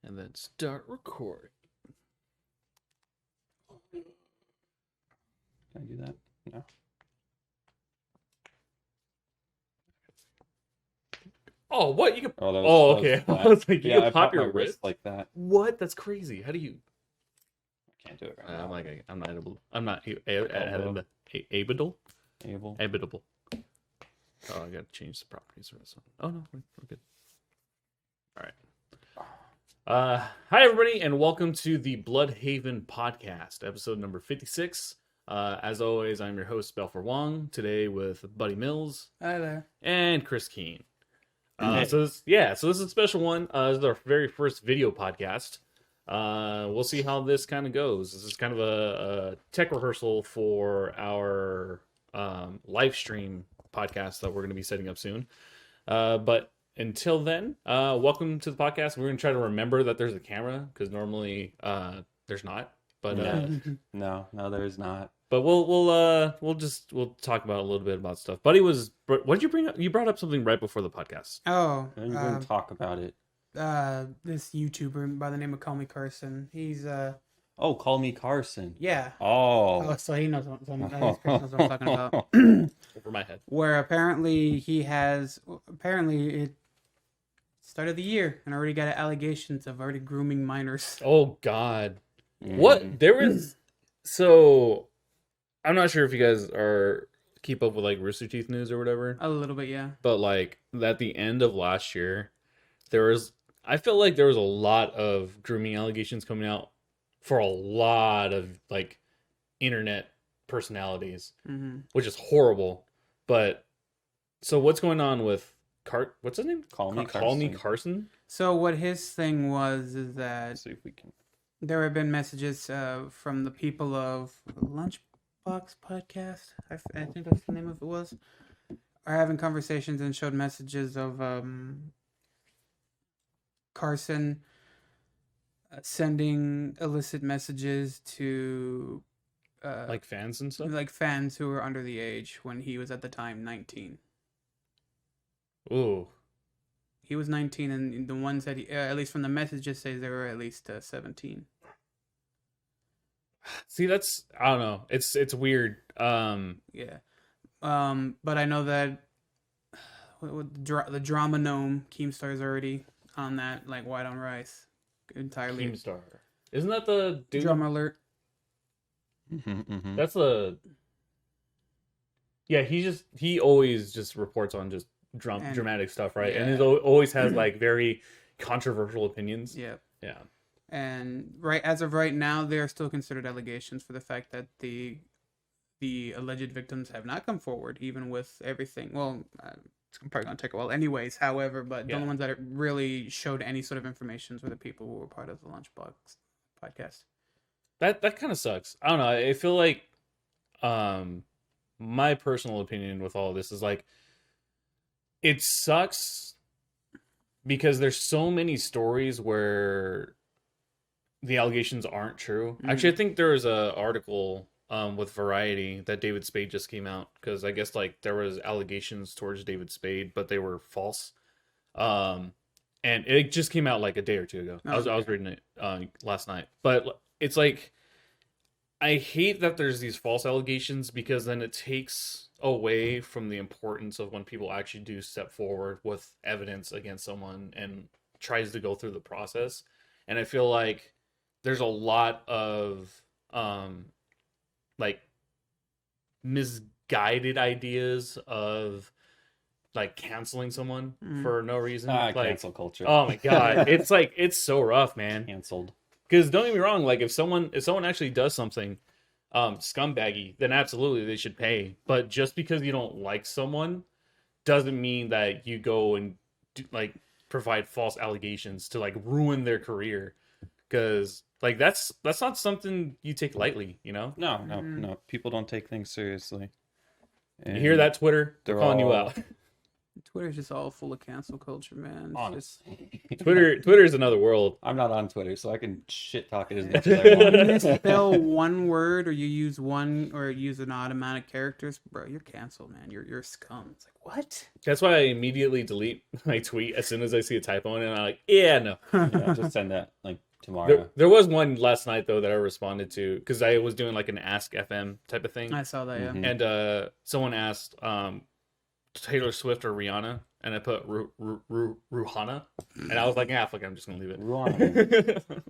And then start recording. Can I do that? No. Oh, what? You can... Oh, that Oh, was okay. flat. I was like, you Yeah, can I pop popped my your wrist like that. What? That's crazy. How do you... I can't do it right now. I'm not able. I'm not Elbow. able. Able. Habitable. Oh, I gotta change the properties for this one. Oh no, we're good. All right. Hi everybody, and welcome to the Bluhdhaven podcast, episode number 56. As always, I'm your host Balfour Wong. Today with Buddy Mills. Hi there. And Chris Keene. Hey. So this is a special one. This is our very first video podcast. We'll see how this kind of goes. This is kind of a tech rehearsal for our live stream podcast that we're going to be setting up soon. But until then, welcome to the podcast. We're going to try to remember that there's a camera because normally there's not. But No, there is not. but we'll talk about a little bit about stuff. Buddy what did you bring up? You brought up something right before the podcast. Oh, And you can talk about it. this YouTuber by the name of Me Carson. He's Oh, call me Carson. yeah. Oh. Oh, so he knows what I'm talking about. Over my head. Where apparently it started the year and already got allegations of already grooming minors. Oh God. Mm. What there was so I'm not sure if you guys keep up with like Rooster Teeth news or whatever, A little bit, yeah. but like at the end of last year, I felt like there was a lot of grooming allegations coming out for a lot of like internet personalities, Mm-hmm. which is horrible. But so what's going on with what's his name? Call me Call me Carson. Carson. So what his thing was is that Let's see if we can. there have been messages from the people of Lunchbox Podcast. I think that's the name of it was. Are having conversations and showed messages of Carson sending illicit messages to Like fans and stuff. like fans who were under the age when he was at the time 19. Ooh. He was 19, and the ones that at least from the messages say they were at least 17. See, that's I don't know. It's weird. Yeah. But I know that the drama gnome Keemstar is already on that, like white on rice, entirely. Keemstar. Isn't that the dude? Drama alert. That's the. Yeah, he always just reports on just dramatic stuff, right? And Yeah. he always has like very controversial opinions. Yeah. Yeah. And as of right now, they are still considered allegations for the fact that the alleged victims have not come forward, even with everything. Well, it's probably gonna take a while, anyways. However, but the only ones that really showed any sort of information were the people who were part of the Lunchbox podcast. That kind of sucks. I don't know. I feel like, my personal opinion with all of this is like, it sucks because there's so many stories where the allegations aren't true. Mhm. Actually, I think there was a article with Variety that David Spade just came out because I guess like there was allegations towards David Spade, but they were false. And it just came out like a day or two ago. I was reading it last night, but it's like I hate that there's these false allegations because then it takes away from the importance of when people actually do step forward with evidence against someone and tries to go through the process. And I feel like there's a lot of like misguided ideas of like canceling someone for no reason. Like, Cancel culture. oh my God. It's like, it's so rough, man. Canceled. Because don't get me wrong, like if someone actually does something scumbaggy, then absolutely they should pay. But just because you don't like someone doesn't mean that you go and like provide false allegations to like ruin their career. Because like that's not something you take lightly, you know? No. People don't take things seriously. You hear that, Twitter? They're calling you all- out. Twitter's just all full of cancel culture, man. It's just Honestly. Twitter's another world. I'm not on Twitter, so I can shit talk it as much as I you want. misspell one word or you use an automatic characters, bro, you're canceled, man. You're scum. It's like, what? That's why I immediately delete my tweet as soon as I see a typo in it. And I'm like, yeah, no. Yeah, just send that like tomorrow. There was one last night though that I responded to because I was doing like an Ask FM type of thing, I saw that, yeah. Mhm. and someone asked Taylor Swift or Rihanna, and I put Ruhana, and I was like, yeah, fuck it, I'm just gonna leave it. Rihanna.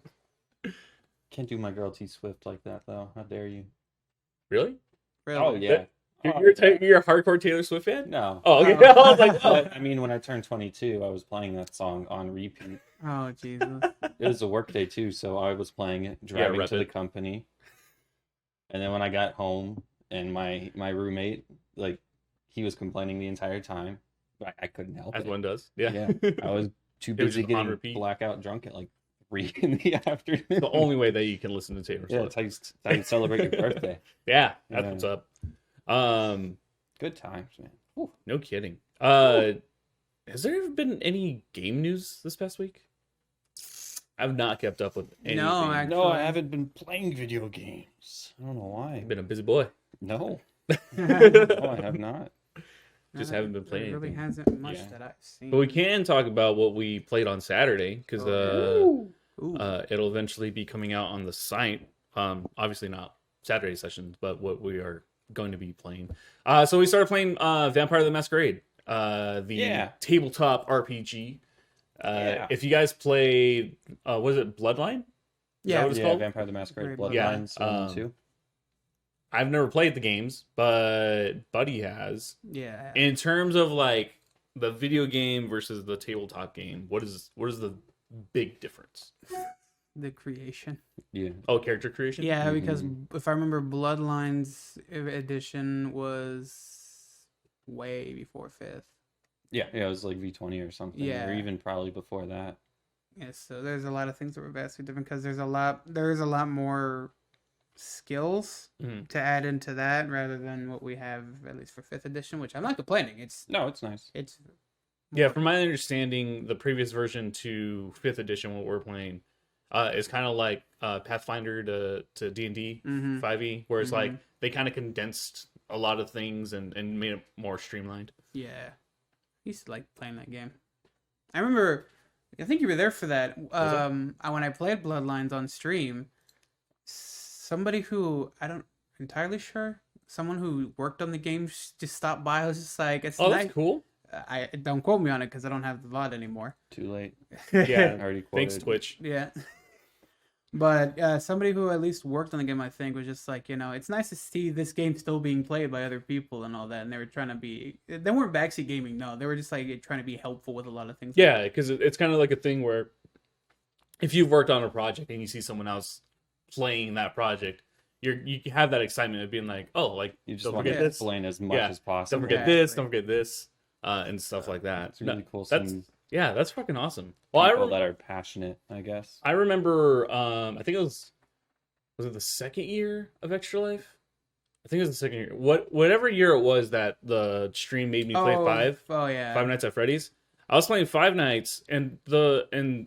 Can't do my girl T Swift like that though. How dare you? Really? Really? Oh yeah. You're a hardcore Taylor Swift fan? No. Oh, okay. I was like, oh. But, I mean, when I turned 22, I was playing that song on repeat. Oh, Jesus. It was a work day too, so I was playing it, driving rep to the it. company. And then when I got home and my roommate, like, he was complaining the entire time, but I couldn't help As it. one does. Yeah. Yeah. I was too It was busy just on getting repeat. blackout drunk at like 3 in the afternoon. The only way that you can listen to Taylor Yeah, Swift. it's how you celebrate your birthday. Yeah, that's Yeah. what's up. Good times, man. No kidding. Has there ever been any game news this past week? I've not kept up with anything. No, No, I Actually- haven't been playing video games. I don't know why. I've been a busy boy. No, No, I have not. Just haven't been playing There really anything. hasn't much Yeah. that I've seen. But we can talk about what we played on Saturday because Ooh. it'll eventually be coming out on the site. Obviously not Saturday sessions, but what we are going to be playing. So we started playing Vampire the Masquerade, the Yeah. tabletop RPG. Yeah. If you guys played, was it Bloodline? Yeah. what it's Yeah, called? Vampire the Masquerade, Very Bloodlines, Yeah, 1 and 2. I've never played the games, but Buddy has. Yeah. In terms of like the video game versus the tabletop game, what is the big difference? The creation. Yeah. Oh, character creation? Yeah, because Mm-hmm. if I remember, Bloodlines edition was way before 5th. Yeah, it was like V20 or something, Yeah. or even probably before that. Yes, so there's a lot of things that were vastly different because there's a lot more skills Mhm. to add into that rather than what we have at least for 5th edition, which I'm not complaining. No, it's nice. It's Yeah, from my understanding, the previous version to 5th edition, what we're playing, is kind of like Pathfinder to D&D Mhm. 5e, where it's like Mhm. they kind of condensed a lot of things and made it more streamlined. Yeah. I used to like playing that game. I remember, I think you were there for that. When I played Bloodlines on stream, somebody who, I don't entirely sure, someone who worked on the game just stopped by. I was just like, it's Oh, nice. that's cool. I don't quote me on it because I don't have the VOD anymore. Too late. Yeah. Already quoted. Thanks, Twitch. Yeah. But somebody who at least worked on the game, I think, was just like, it's nice to see this game still being played by other people and all that. And they were trying to they weren't backseat gaming, no. They were just like trying to be helpful with a lot of things. Yeah, because it's kind of like a thing where if you've worked on a project and you see someone else playing that project, you have that excitement of being like, oh, like, You just don't want forget to this. explain as much Yeah. as possible. Don't forget Exactly. this. Don't forget this, and stuff like that. It's really cool. That's Some that's fucking awesome. Well, people that are passionate, I guess. I remember. I think it was it the second year of Extra Life? I think it was the second year. Whatever year it was that the stream made me play Oh, yeah. Five Nights at Freddy's. I was playing Five Nights, and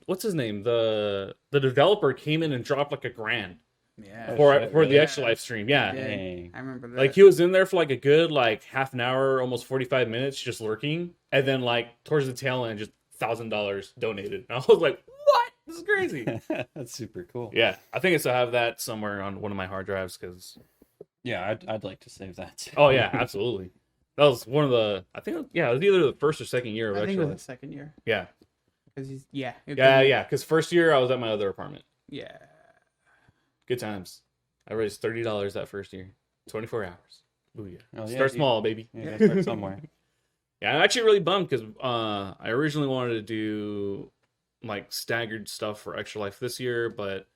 what's his name? The developer came in and dropped like $1,000 Yeah. Oh, for shit, the really? Extra Life stream. Yeah. Yeah. Dang. I remember that. Like he was in there for like a good like half an hour, almost 45 minutes, just lurking, and then like towards the tail end, just $1,000 donated. And I was like, "What? This is crazy." That's super cool. Yeah, I think I still have that somewhere on one of my hard drives because. Yeah, I'd like to save that. Too. Oh yeah, absolutely. That was one of the. I think it was either the first or second year of I think Extra it was Life. the second year. Yeah, Because yeah. Because first year I was at my other apartment. Yeah. Good times. I raised $30 that first year. 24 hours. Ooh yeah. Oh, yeah, Start you- small, baby. You gotta start somewhere. Yeah, I'm actually really bummed because I originally wanted to do like staggered stuff for Extra Life this year, but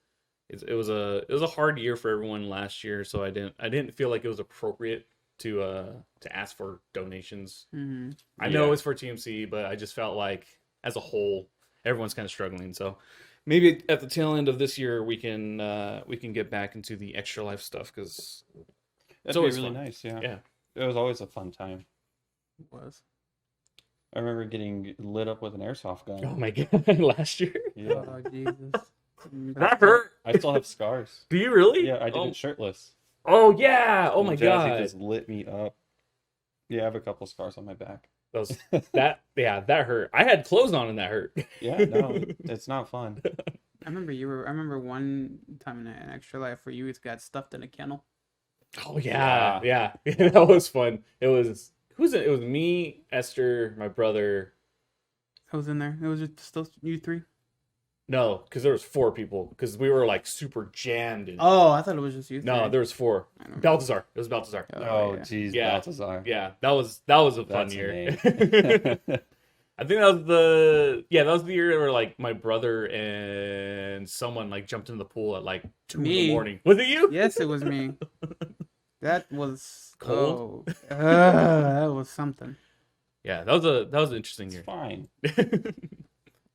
it was a hard year for everyone last year, so I didn't feel like it was appropriate to ask for donations. Mm-hmm. I know Yeah. it's for TMC, but I just felt like as a whole everyone's kind of struggling. So maybe at the tail end of this year we can get back into the Extra Life stuff because That'd always be really fun. nice. Yeah. yeah. It was always a fun time. It was. I remember getting lit up with an airsoft gun. Oh my god, last year. Yeah. Oh Jesus. That hurt. I still have scars. Do you really? Yeah, I did Oh, it shirtless. oh yeah. Oh And my Jazzy god. just lit me up. Yeah, I have a couple scars on my back. That hurt. I had clothes on and that hurt. Yeah, no, it's not fun. I remember one time in an extra life where you got stuffed in a kennel. Oh yeah. That was fun. It was it was me, Esther, my brother. I was in there. It was just still you three. No, because there was 4 people. Because we were like super jammed. And... Oh, I thought it was just you three. No, there was 4. I don't know. Balthazar. It was Balthazar. Oh, yeah. jeez, Yeah. Balthazar. Yeah, that was a fun That's year. a I think that was the year where like my brother and someone like jumped in the pool at like 2 in the Me. morning. Was it you? Yes, it was me. That was Cold? Oh, that was something. Yeah, that was an interesting It's year. fine.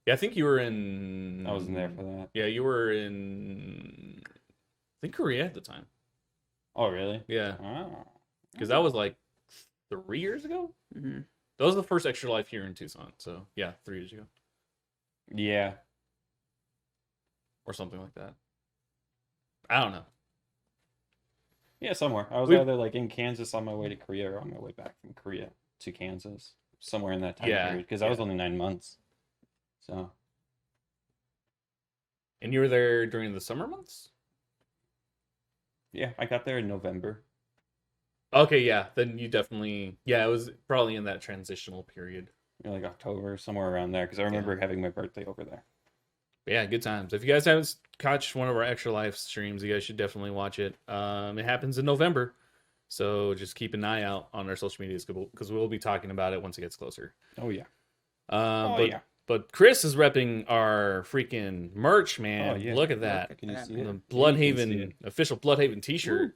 Yeah, I think you were in. I wasn't there for that. Yeah, you were in. I think Korea at the time. Oh, really? Yeah, Oh. because that was like 3 years ago. Hmm. That was the first Extra Life here in Tucson. So yeah, 3 years ago Yeah. or something like that. I don't know. Yeah, somewhere. I was We- either like in Kansas on my way to Korea or on my way back from Korea to Kansas. Somewhere in that time Yeah, period. Because I was only 9 months. So, And you were there during the summer months. yeah, I got there in November. Okay, yeah. Then you definitely, yeah, it was probably in that transitional period. Like October, somewhere around there. Because I remember having my birthday over there. But yeah, good times. If you guys haven't caught one of our Extra Life streams, you guys should definitely watch it. It happens in November, so just keep an eye out on our social medias because we'll be talking about it once it gets closer. Oh, yeah. But Chris is repping our freaking merch, man. Oh, yeah. Look at that. Can you see The it? You can see Bloodhaven it. official Bloodhaven t-shirt.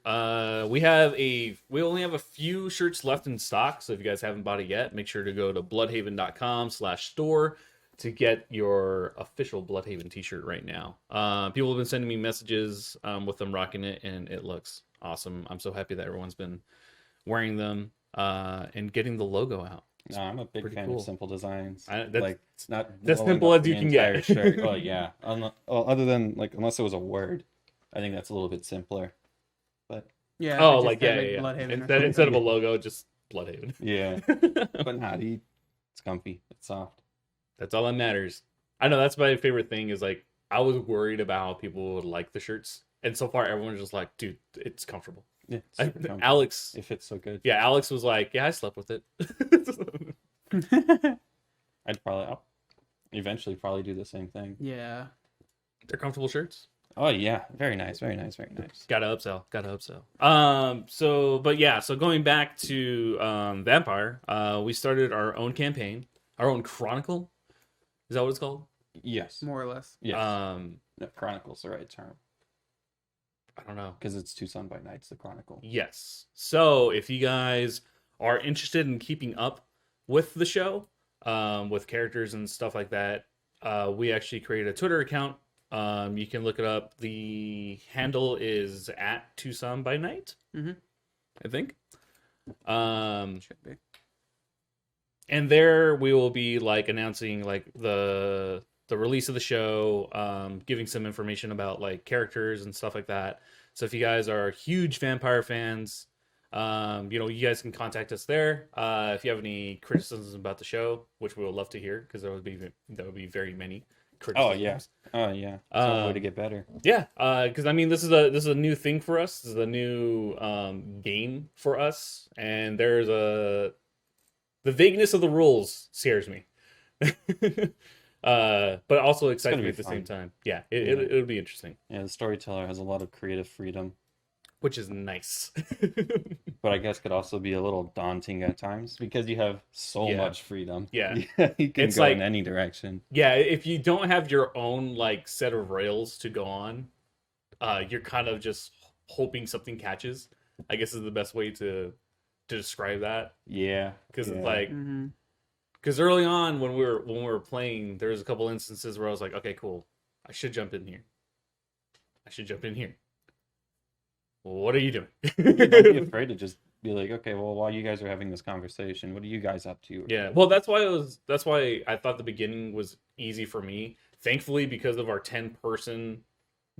We only have a few shirts left in stock, so if you guys haven't bought it yet, make sure to go to bloodhaven.com/store to get your official Bloodhaven t-shirt right now. People have been sending me messages with them rocking it, and it looks awesome. I'm so happy that everyone's been wearing them and getting the logo out. No, I'm a big pretty fan cool. of simple designs. That's It's not that's blowing simple up as you the can get. entire shirt. Oh yeah. Other than like unless it was a word, I think that's a little bit simpler. But Yeah. Oh, just like had, yeah. Bloodhaven or Instead something. of a logo, just Bloodhaven. yeah, but not it's comfy. It's soft. That's all that matters. I know that's my favorite thing is like I was worried about how people would like the shirts, and so far everyone's just like, dude, it's comfortable. Yeah, it's super comfy. Alex, It fits so good. yeah, Alex was like, yeah, I slept with it. I'll eventually probably do the same thing. Yeah. They're comfortable shirts. Oh yeah, very nice, very nice, very nice. Gotta upsell. So going back to Vampire, we started our own campaign, our own chronicle. Is that what it's called? Yes. More or less. Yes. Um, No, Chronicle's the right term I don't know. because it's Tucson by Night's the Chronicle. Yes. So if you guys are interested in keeping up with the show, with characters and stuff like that, we actually created a Twitter account. You can look it up. The handle is at Tucson by Night, Mhm. I think. Should be. And there we will be like announcing like the release of the show, giving some information about like characters and stuff like that. So if you guys are huge vampire fans, you guys can contact us there. If you have any criticisms about the show, which we would love to hear, because there would be very many criticisms. Oh yeah. It's one way to get better. Yeah, because I mean, this is a new thing for us. This is a new game for us, and the vagueness of the rules scares me, but also excites gonna me be at the same fun. time. Yeah, it'll be interesting, Yeah, the storyteller has a lot of creative freedom, which is nice. but I guess could also be a little daunting at times because you have so Yeah. much freedom. Yeah. You can It's go like- in any direction. Yeah, if you don't have your own like set of rails to go on, you're kind of just hoping something catches. I guess is the best way to describe that. Yeah. Because yeah. it's like, Mm-hmm. because early on when we were playing, there was a couple instances where I was like, okay, cool, I should jump in here. Well, what are you doing? Don't be afraid to just be like, okay, well, while you guys are having this conversation, what are you guys up to? Yeah, well, that's why I thought the beginning was easy for me. Thankfully, because of our 10-person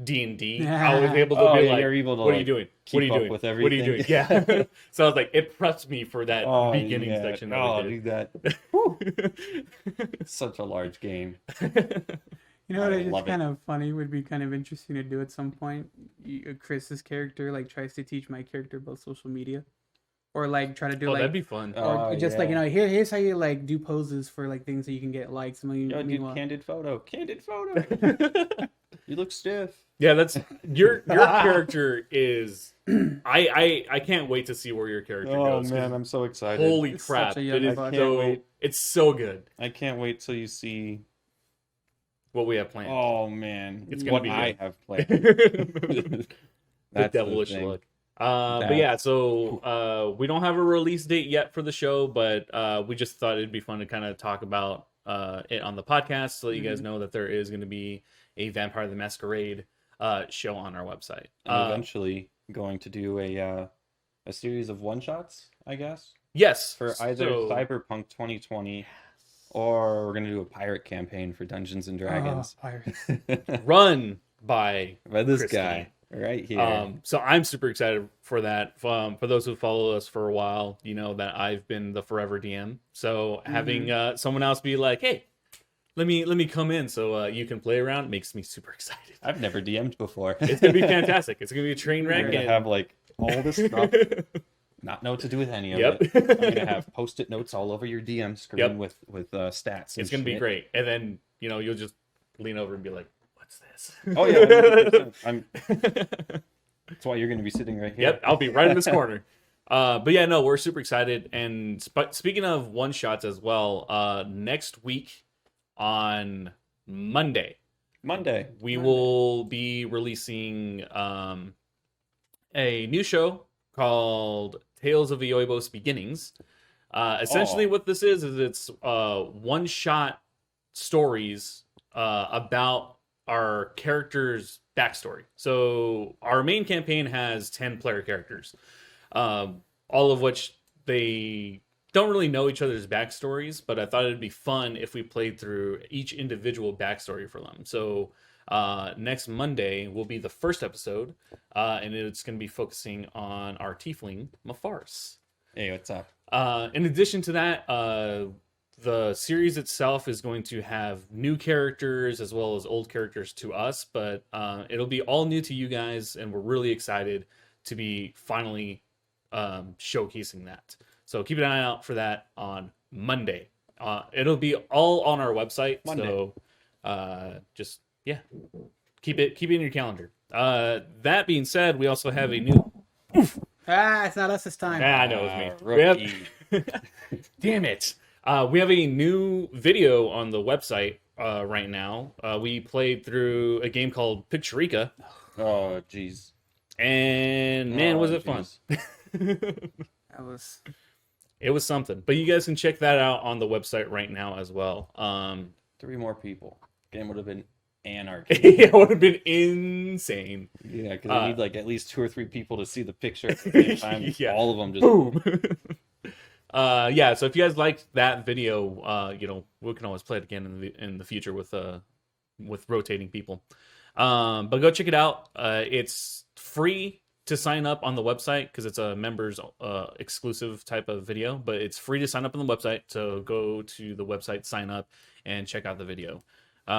D&D, I was able to Oh, be yeah, like, you're able to, "What are you like, doing? keep What are you up doing? with What are you doing?" everything. Yeah. So I was like, it prepped me for that Oh, beginning yeah. section that Oh, we dude, did. that such a large game. You know what I is love it. kind of funny, would be kind of interesting to do at some point. Chris's character like tries to teach my character about social media, or like try to do Oh, like, that'd be fun. or Oh, just like, yeah. here's how you like do poses for like things that you can get likes. Yo, dude, Meanwhile, candid photo. Candid photo. You look stiff. Yeah, that's your character is. I can't wait to see where your character Oh, goes. 'cause man, I'm so excited. holy It's crap! such a It young is buck. I can't so wait. it's so good I can't wait till you see. what we have planned. Oh, man. It's gonna what be I good. have planned. The That's the devilish thing. look. But yeah, so we don't have a release date yet for the show, but we just thought it'd be fun to kind of talk about it on the podcast, so that you guys know that there is going to be a Vampire the Masquerade show on our website. I'm eventually going to do a series of one-shots, I guess, Yes, for either so- Cyberpunk 2020 or we're going to do a pirate campaign for Dungeons and Dragons. pirates. run by By this Christine. guy right here. So I'm super excited for that. For those who follow us for a while, you know that I've been the forever DM. So having someone else be like, "Hey, let me come in so you can play around," makes me super excited. I've never DM'd before. It's gonna be fantastic. It's gonna be a train We're wreck. going to And... have like all this stuff, not know what to do with any of Yep. it. I'm going to have post-it notes all over your DM screen Yep. with stats. And It's gonna be shit. great. And then you'll just lean over and be like, "What's this?" Oh yeah, 100%. That's why you're going to be sitting right here. Yep, I'll be right in this corner. But yeah, no, we're super excited. And speaking of one shots as well, next week on Monday, we will be releasing a new show called Tales of Ioibos Beginnings. Essentially, what this is it's one shot stories about our characters' backstory. So our main campaign has 10 player characters, all of which they don't really know each other's backstories, but I thought it'd be fun if we played through each individual backstory for them. So next Monday will be the first episode, and it's going to be focusing on our tiefling, Mafars. Hey, what's up? In addition to that, the series itself is going to have new characters as well as old characters to us, but it'll be all new to you guys, and we're really excited to be finally showcasing that. So keep an eye out for that on Monday. It'll be all on our website. Monday. So just keep it in your calendar. That being said, we also have a new. It's not us this time. I know it's me. Rookie. Damn it. We have a new video on the website right now. We played through a game called Picturica, Oh, jeez. and man, was it fun. That was. It was something. But you guys can check that out on the website right now as well. 3 more people. Game would have been anarchy. It would have been insane. Yeah, because I need like at least 2 or 3 people to see the picture at the same time. Yeah. All of them just Boom. Yeah, so if you guys liked that video, we can always play it again in the future with rotating people. But go check it out. It's free to sign up on the website because it's a members exclusive type of video, but it's free to sign up on the website. So go to the website, sign up, and check out the video. We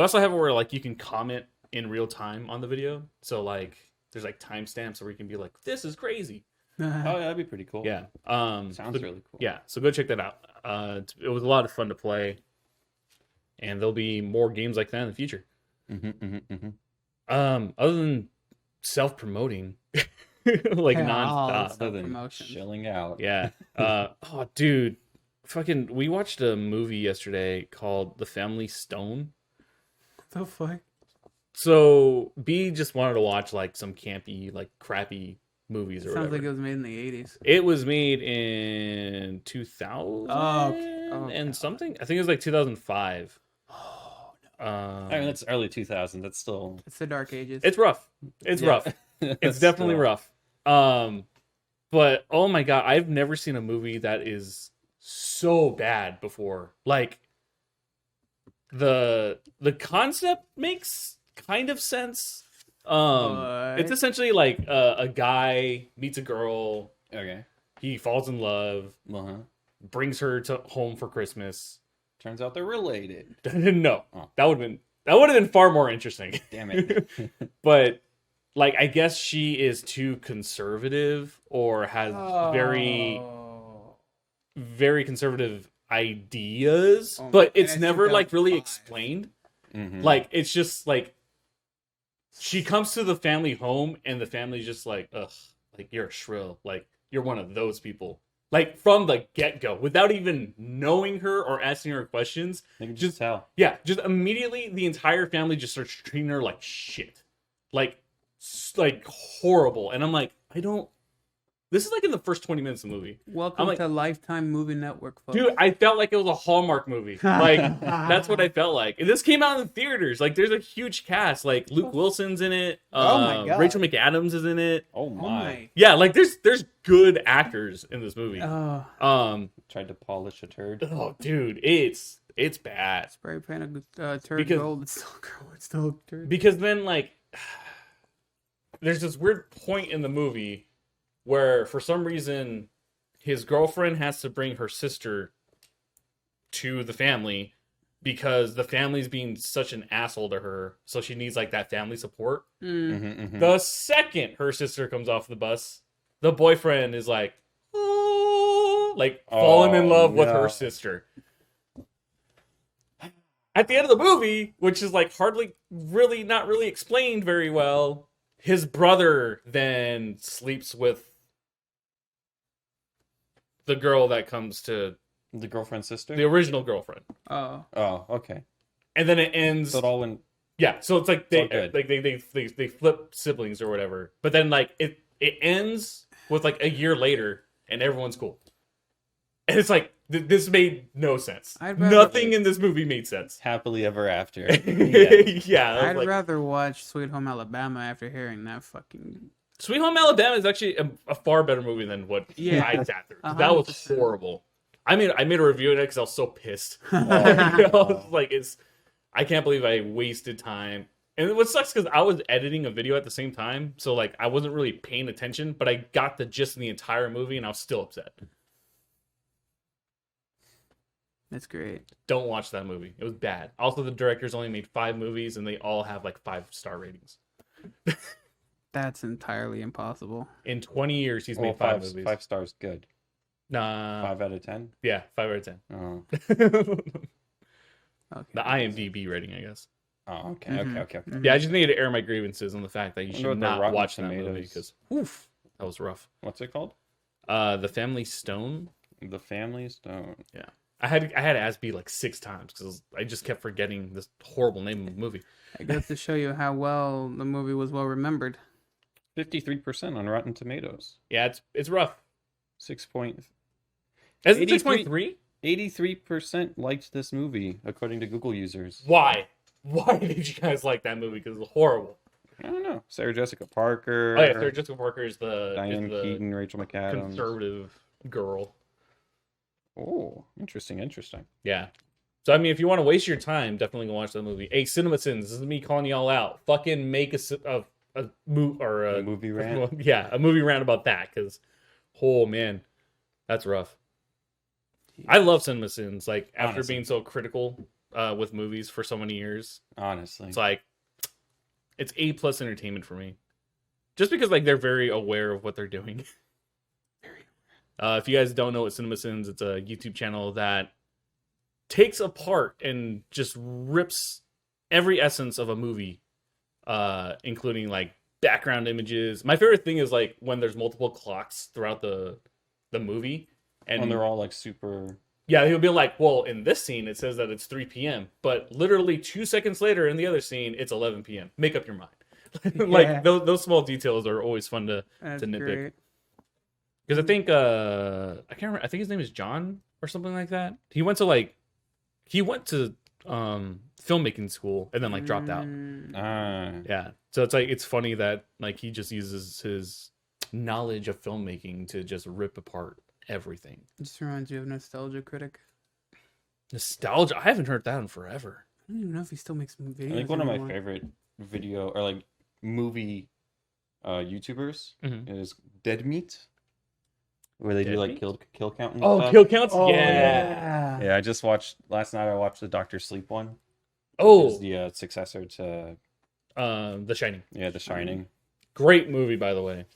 also have it where like you can comment in real time on the video. So like there's like timestamps where you can be like, "This is crazy." Oh, yeah, that'd be pretty cool. Yeah. Sounds so- really cool. Yeah, so go check that out. It was a lot of fun to play, and there'll be more games like that in the future. Other than self-promoting, like Yeah, nonstop. Other than Promotion. chilling out. Yeah. Oh, dude, we watched a movie yesterday called The Family Stone. What the fuck? So B just wanted to watch like some campy, like crappy movies or Sounds whatever. like it was made in the 80s. It was made in 2000 okay. and something. I think it was like 2005. Oh, I mean, that's early 2000. That's still. it's the Dark Ages. It's rough. It's Yeah. rough. It's definitely Still. rough. But oh my god, I've never seen a movie that is so bad before. Like the concept makes kind of sense. It's But essentially like a guy meets a girl, Okay. he falls in love, Uh-huh. brings her to home for Christmas. Turns out they're related. No, Oh. that would have been far more interesting. Damn it. But like, I guess she is too conservative or has very Oh. very conservative ideas, Oh, but and it's it's never like really 2005. explained. Mhm. Like, it's just like she comes to the family home and the family's just like, ugh, like you're a shrill, like you're one of those people. Like from the get-go, without even knowing her or asking her questions. You can just- just tell. Yeah, just immediately the entire family just starts treating her like shit. Like horrible. And I'm like, this is like in the first 20 minutes of the movie. Welcome like- to Lifetime Movie Network, folks. Dude, I felt like it was a Hallmark movie. Like, that's what I felt like. And this came out in the theaters. Like, there's a huge cast. Like, Luke Wilson's in it. Oh my God. Rachel McAdams is in it. Oh Oh my. my. Yeah, like, there's good actors in this movie. Oh, Tried to polish a turd. Oh, dude, it's bad. spray paint a turd Because- gold. It's still girl. It's still a turd. Because then, like, there's this weird point in the movie where, for some reason, his girlfriend has to bring her sister to the family because the family's being such an asshole to her. So she needs, like, that family support. Mm. The second her sister comes off the bus, the boyfriend is like, oh, like falling in love with no. her sister. At the end of the movie, which is like not really explained very well, his brother then sleeps with the girl that comes to The girlfriend's sister? the original girlfriend. Oh. Oh, okay. And then it ends. So it all went. Yeah, so it's like all good. they flip siblings or whatever. But then like it ends with like a year later and everyone's cool. And it's like this made no sense. I'd rather- Nothing in this movie made sense. Happily ever after. Yeah, I I'd was like, rather watch Sweet Home Alabama after hearing that fucking. Sweet Home Alabama is actually a far better movie than what Yeah. I sat through. That was 100%. horrible. I made a review of it because I was so pissed. Oh, I was like, I can't believe I wasted time. And what sucks because I was editing a video at the same time, so like I wasn't really paying attention, but I got the gist of the entire movie, and I was still upset. That's great. Don't watch that movie. It was bad. Also, the director's only made 5 movies, and they all have like 5-star ratings. That's entirely impossible. In 20 years, he's Well, made 5 movies. 5 stars good. Nah, 5 out of 10. yeah, 5 out of 10. Oh. Okay. The IMDb rating, I guess. Oh, okay, Mhm. okay. Mhm. Yeah, I just needed to air my grievances on the fact that you Wonder should what the not Rotten watch that movie Tomatoes- because oof, that was rough. What's it called? The Family Stone. The Family Stone. I had to ask B like 6 times because I just kept forgetting this horrible name of the movie. I guess to show you how well the movie was well remembered. 53% on Rotten Tomatoes. Yeah, it's rough. 6 point. Is it 83? 6.3? 83% liked this movie, according to Google users. Why? Why did you guys like that movie? Because it's horrible. I don't know. Sarah Jessica Parker. Oh yeah, Sarah Jessica Parker is Diane the Keaton, Rachel McAdams. conservative girl. Oh, interesting. Yeah. So I mean, if you want to waste your time, definitely go watch that movie. Hey, Cinema Sins, this is me calling y'all out. Fucking make a movie rant. Yeah, a movie rant about that because, oh man, that's rough. I love Cinema Sins. Like after Honestly. being so critical with movies for so many years, Honestly. it's like it's A+ entertainment for me. Just because like they're very aware of what they're doing. If you guys don't know what Cinema Sins, it's a YouTube channel that takes apart and just rips every essence of a movie, including like background images. My favorite thing is like when there's multiple clocks throughout the movie, and when they're all like super. yeah, he'll be like, well, in this scene it says that it's 3 p.m., but literally 2 seconds later in the other scene it's 11 p.m. Make up your mind. Like Yeah. those small details are always fun to That's nitpick. great. Because I think I can't remember. I think his name is John or something like that. He went to filmmaking school and then like dropped out. Mm. Ah. Yeah. So it's like it's funny that like he just uses his knowledge of filmmaking to just rip apart everything. Just reminds you of Nostalgia Critic. Nostalgia. I haven't heard that in forever. I don't even know if he still makes videos. I think one of my anymore. favorite video or like movie YouTubers is Dead Meat, where they Dead do like Meat? kill count and Oh, stuff. kill counts. Oh, yeah. Yeah, I just watched last night. I watched the Doctor Sleep one. Which Oh, is the successor to The Shining. The Shining. Great movie, by the way.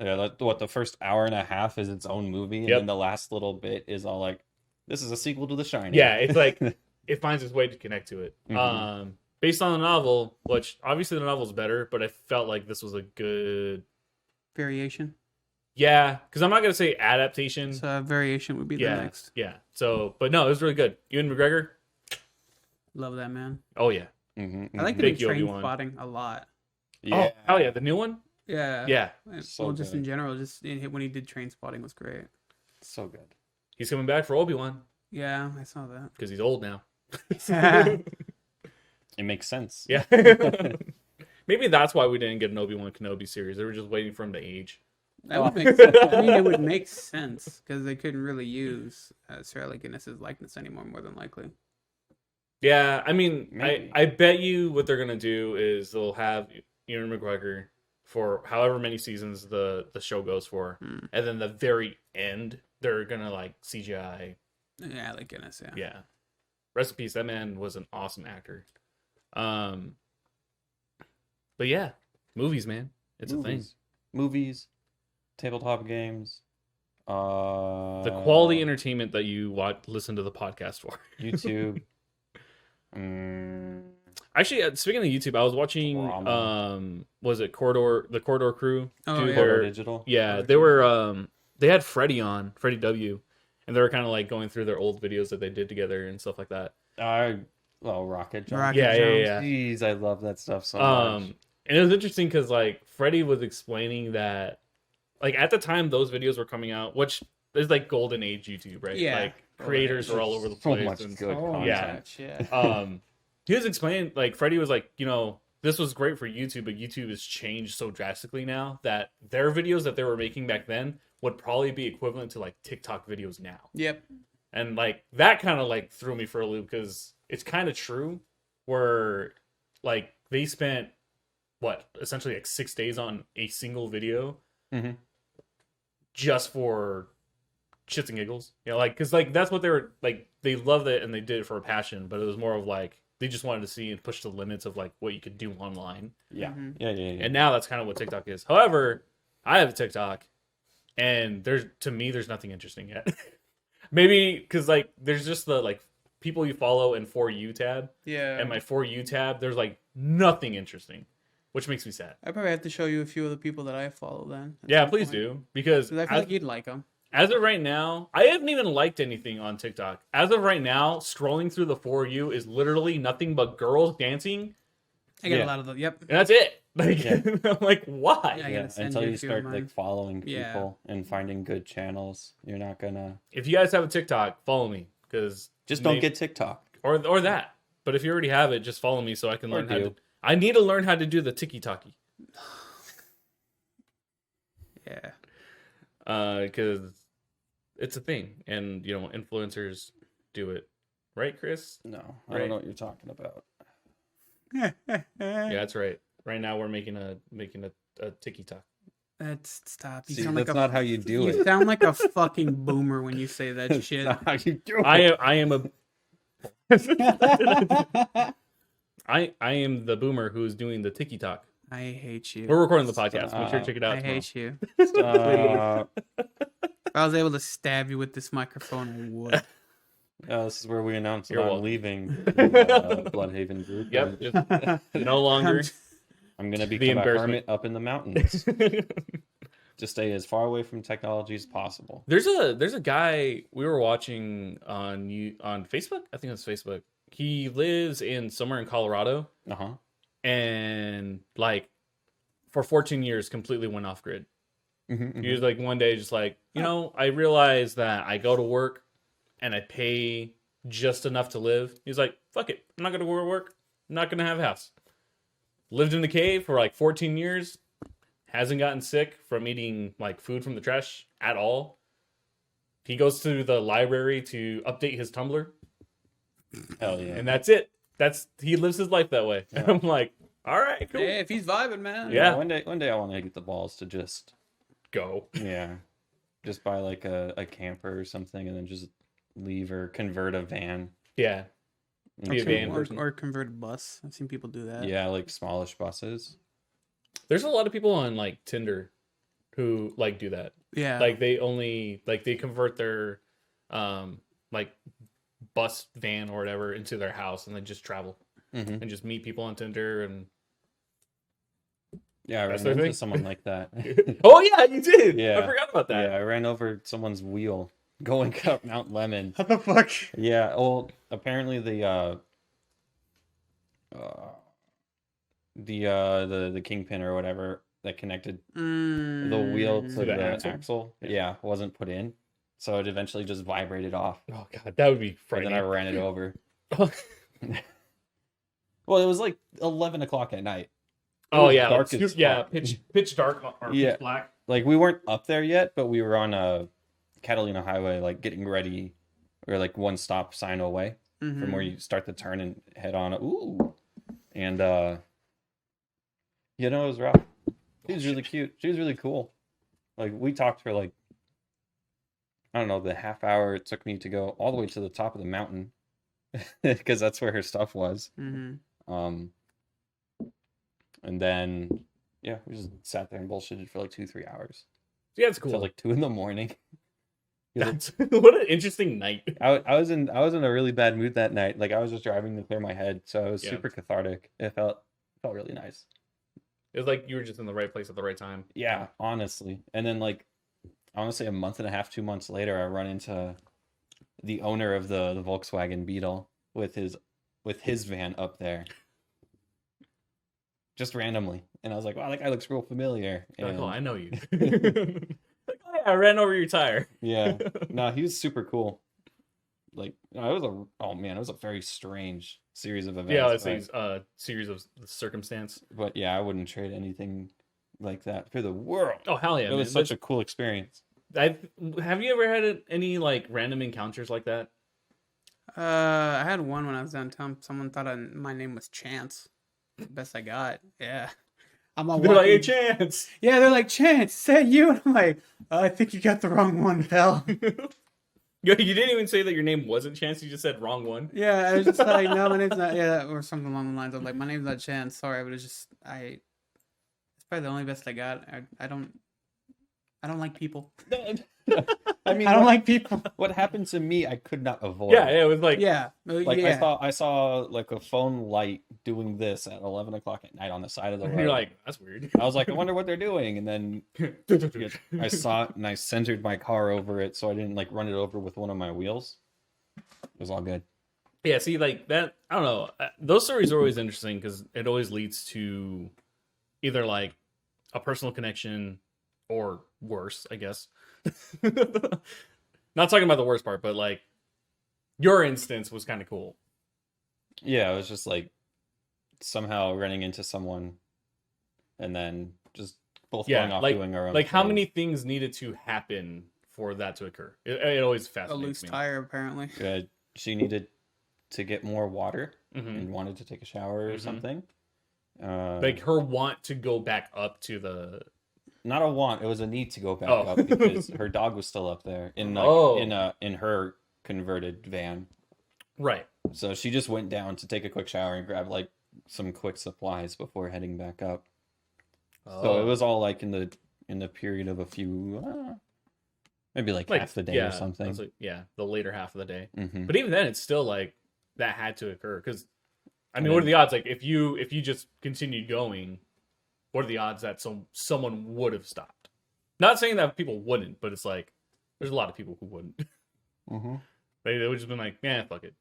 Yeah, the first hour and a half is its own movie, and Yep. then the last little bit is all like, this is a sequel to The Shining. Yeah, it's like it finds its way to connect to it. Mhm. Based on the novel, which obviously the novel's better, but I felt like this was a good. Variation. Yeah, because I'm not gonna say adaptation. So variation would be the yeah, next. yeah. So, but no, it was really good. Ewan McGregor. Love that man. Oh yeah. I like the Big new Train Obi-Wan. Spotting a lot. Yeah. Oh hell yeah, the new one. Yeah. Yeah, So well, just good. in general, when he did Train Spotting was great. So good. he's coming back for Obi-Wan Yeah, I saw that. because he's old now. It makes sense. Yeah. Maybe that's why we didn't get an Obi-Wan Kenobi series. They were just waiting for him to age. That would make sense. I mean, it would make sense because they couldn't really use Sarah Guinness's likeness anymore, more than likely. Yeah, I mean, Maybe. I bet you what they're gonna do is they'll have Ewan McGregor for however many seasons the show goes for, and then the very end they're gonna like CGI. Yeah, like Guinness. Yeah. Yeah, rest in peace. That man was an awesome actor. But yeah, movies, man, it's a thing. Movies, tabletop games, The quality entertainment that you listen to the podcast for. YouTube. Actually, speaking of YouTube, I was watching. Drama. Was it the Corridor Crew? Oh, do yeah. Corridor their- Digital. Yeah, they were. They had Freddie on, Freddie W, and they were kind of like going through their old videos that they did together and stuff like that. Rocket Jump. Rocket Yeah, yeah, Jones. yeah. Jeez, I love that stuff so much. And it was interesting because like Freddie was explaining that, like at the time those videos were coming out, which is like golden age YouTube, right? Yeah. Like creators were all over the So place. much and, good Oh, content. yeah. He was explaining, like Freddie was like, this was great for YouTube, but YouTube has changed so drastically now that their videos that they were making back then would probably be equivalent to like TikTok videos now. Yep. And like that kind of like threw me for a loop because it's kind of true where like they spent essentially like 6 days on a single video just for shits and giggles, like because like that's what they were like. They loved it and they did it for a passion, but it was more of like they just wanted to see and push the limits of like what you could do online. Yeah. Mhm. Yeah. And now that's kind of what TikTok is. However, I have a TikTok, and there's nothing interesting yet. Maybe because like there's just the like people you follow and For You tab, Yeah. and my For You tab, there's like nothing interesting, which makes me sad. I probably have to show you a few of the people that I follow then. at Yeah, some please point. do because 'Cause I feel like you'd like them. as of right now, I haven't even liked anything on TikTok. As of right now, scrolling through the For You is literally nothing but girls dancing, I get Yeah. a lot of the. Yep. and that's it. Like, Yeah. I'm like, why? Yeah, I Yeah, gotta send until you a you few of start mine. like following Yeah. people and finding good channels, you're not gonna If you guys have a TikTok, follow me because just don't get TikTok. or that. But if you already have it, just follow me so I can Or learn how do. to. I need to learn how to do the tiki taki. Yeah. Because it's a thing, and influencers do it, right, Chris? No, I Right. don't know what you're talking about. Yeah, that's right. Right now we're making a tiki talk. That's stop. You See, sound that's like not how you do You it. sound like a fucking boomer when you say that shit. That's not how you do it. I am a I am the boomer who's doing the tiki talk. I hate you. We're recording the podcast. Make sure to Stop. check it out. I hate you. Stop. If I was able to stab you with this microphone, I would. This is where we announce that You're I'm welcome. leaving the Bloodhaven group. Yep. and Just no longer. I'm gonna The become a embarrassment. hermit up in the mountains to stay as far away from technology as possible. There's a guy we were watching on Facebook. I think it's Facebook. He lives somewhere in Colorado, and like for 14 years completely went off grid. He was like one day just like, I realized that I go to work and I pay just enough to live. He's like, fuck it. I'm not going to go to work. I'm not going to have a house. Lived in the cave for like 14 years. hasn't gotten sick from eating like food from the trash at all. He goes to the library to update his Tumblr, Hell yeah. and that's it. He lives his life that way. Yeah. And I'm like, all right, cool. Hey, if he's vibing, man. Yeah. One day I want to get the balls to just Go. just buy like a camper or something, and then just leave or convert a van. Yeah. Be a van person. Or convert a bus. I've seen people do that. Yeah, like smallish buses. There's a lot of people on like Tinder who like do that. Yeah. Like they convert their like bus van or whatever into their house and then just travel Mm-hmm. and just meet people on Tinder and Yeah, I That's ran their into thing? someone like that. oh yeah, you did. Yeah. I forgot about that. Yeah, I ran over someone's wheel going up Mount Lemon. What the fuck? Yeah, well, apparently the kingpin or whatever that connected the wheel to To the the axle? axle, Yeah. wasn't put in, so it eventually just vibrated off. Oh god, that would be And frightening. then I ran it over. Well, it was like 11 o'clock at night. It oh was yeah, dark like, as yeah, fuck. pitch dark or Yeah. pitch black. Like we weren't up there yet, but we were on a Catalina highway, like getting ready. We were like one stop sign away from where you start the turn and head on. Ooh, and it was rough. She was really cute. She was really cool. Like we talked for like, I don't know, the half hour it took me to go all the way to the top of the mountain because that's where her stuff was. Mm-hmm. And then we just sat there and bullshitted for like 2-3 hours Yeah, it's cool. till like 2 a.m. That's what an interesting night. I was in a really bad mood that night. Like I was just driving to clear my head, so it was Yeah. super cathartic. It felt really nice. It was like you were just in the right place at the right time. Yeah, honestly. And then like honestly, a month and a half, 2 months later, I run into the owner of the Volkswagen Beetle with his van up there. Just randomly. And I was like, wow, that guy looks real familiar. You're like, And oh, I know you. Like, oh yeah, I ran over your tire. yeah. No, he was super cool. Like it was a very strange series of events. Yeah, it's but- a series of circumstance. But yeah, I wouldn't trade anything like that for the world. Oh hell yeah! It was such a cool experience. Have you ever had any like random encounters like that? I had one when I was downtown. Someone thought my name was Chance. Best I got. Yeah. I'm all They're like, hey, walking. Chance. Yeah, they're like, Chance, is that you? And I'm like, I think you got the wrong one, pal. You didn't even say that your name wasn't Chance. You just said wrong one. Yeah, I was just like, no, my name's not. Yeah, or something along the lines of like, my name's not Chance. Sorry, but it's just It's probably the only best I got. I don't like people. I mean, I don't like people. what happened to me. I could not avoid. Yeah, it was like, Yeah, Like yeah. I saw like a phone light doing this at 11 o'clock at night on the side of the road. you're like, that's weird. I was like, I wonder what they're doing. And then I saw it and I centered my car over it so I didn't like run it over with one of my wheels. It was all good. Yeah, see, like that, I don't know. Those stories are always interesting because it always leads to either like a personal connection or worse, I guess. Not talking about the worst part, but like your instance was kind of cool. Yeah, it was just like somehow running into someone and then just both going off doing our own like how thing. many things needed to happen for that to occur? It always A fascinates loose me. tire, apparently. She needed to get more water Mhm. and wanted to take a shower or Mhm. something. Like her want to go back up to the Not a want, it was a need to go back Oh. up because her dog was still up there in like Oh. in her converted van. right. So she just went down to take a quick shower and grab like some quick supplies before heading back up. So it was all like in the period of a few maybe like half the day or something. Like, the later half of the day. Hmm. But even then, it's still like that had to occur because I mean, I what are mean- the odds? Like if you just continued going, what are the odds that someone would have stopped? Not saying that people wouldn't, but it's like there's a lot of people who wouldn't. Hmm. They would just been like, yeah, fuck it.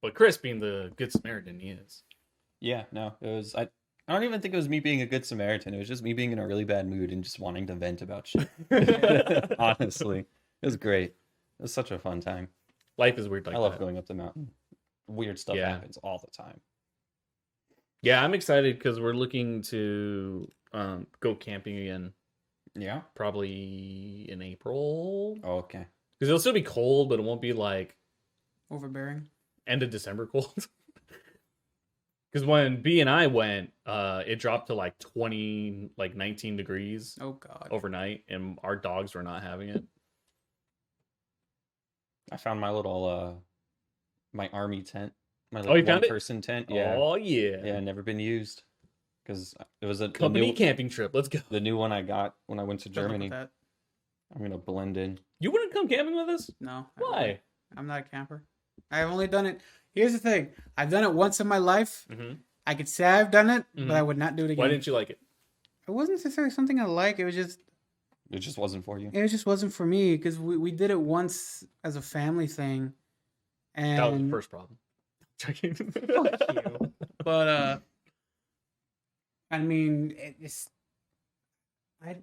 But Chris, being the good Samaritan he is, Yeah, no, it was I don't even think it was me being a good Samaritan. It was just me being in a really bad mood and just wanting to vent about shit. Honestly, it was great. It was such a fun time. life is weird like I love that. going up the mountain. Weird stuff Yeah. happens all the time. Yeah, I'm excited because we're looking to go camping again. Yeah. Probably in April. Oh, okay. Because it'll still be cold, but it won't be like Overbearing. end of December cold. Because when B and I went, it dropped to like 20, like 19 degrees Oh God. overnight, and our dogs were not having it. I found my little my army tent. My Oh, you found it? person tent. Yeah. Oh yeah. Yeah, never been used. Because it was a Company new, camping trip. Let's go. the new one I got when I went to Good luck with Germany. that. I'm gonna blend in. You wouldn't come camping with us? No. Why? I'm not a camper. I've only done it. Here's the thing. I've done it once in my life. Mm-hmm. I could say I've done it, Mhm. but I would not do it again. Why didn't you like it? It wasn't necessarily something I like. It just wasn't for you. It just wasn't for me because we did it once as a family thing, and That was the first problem. Checking. Fuck you. But I mean,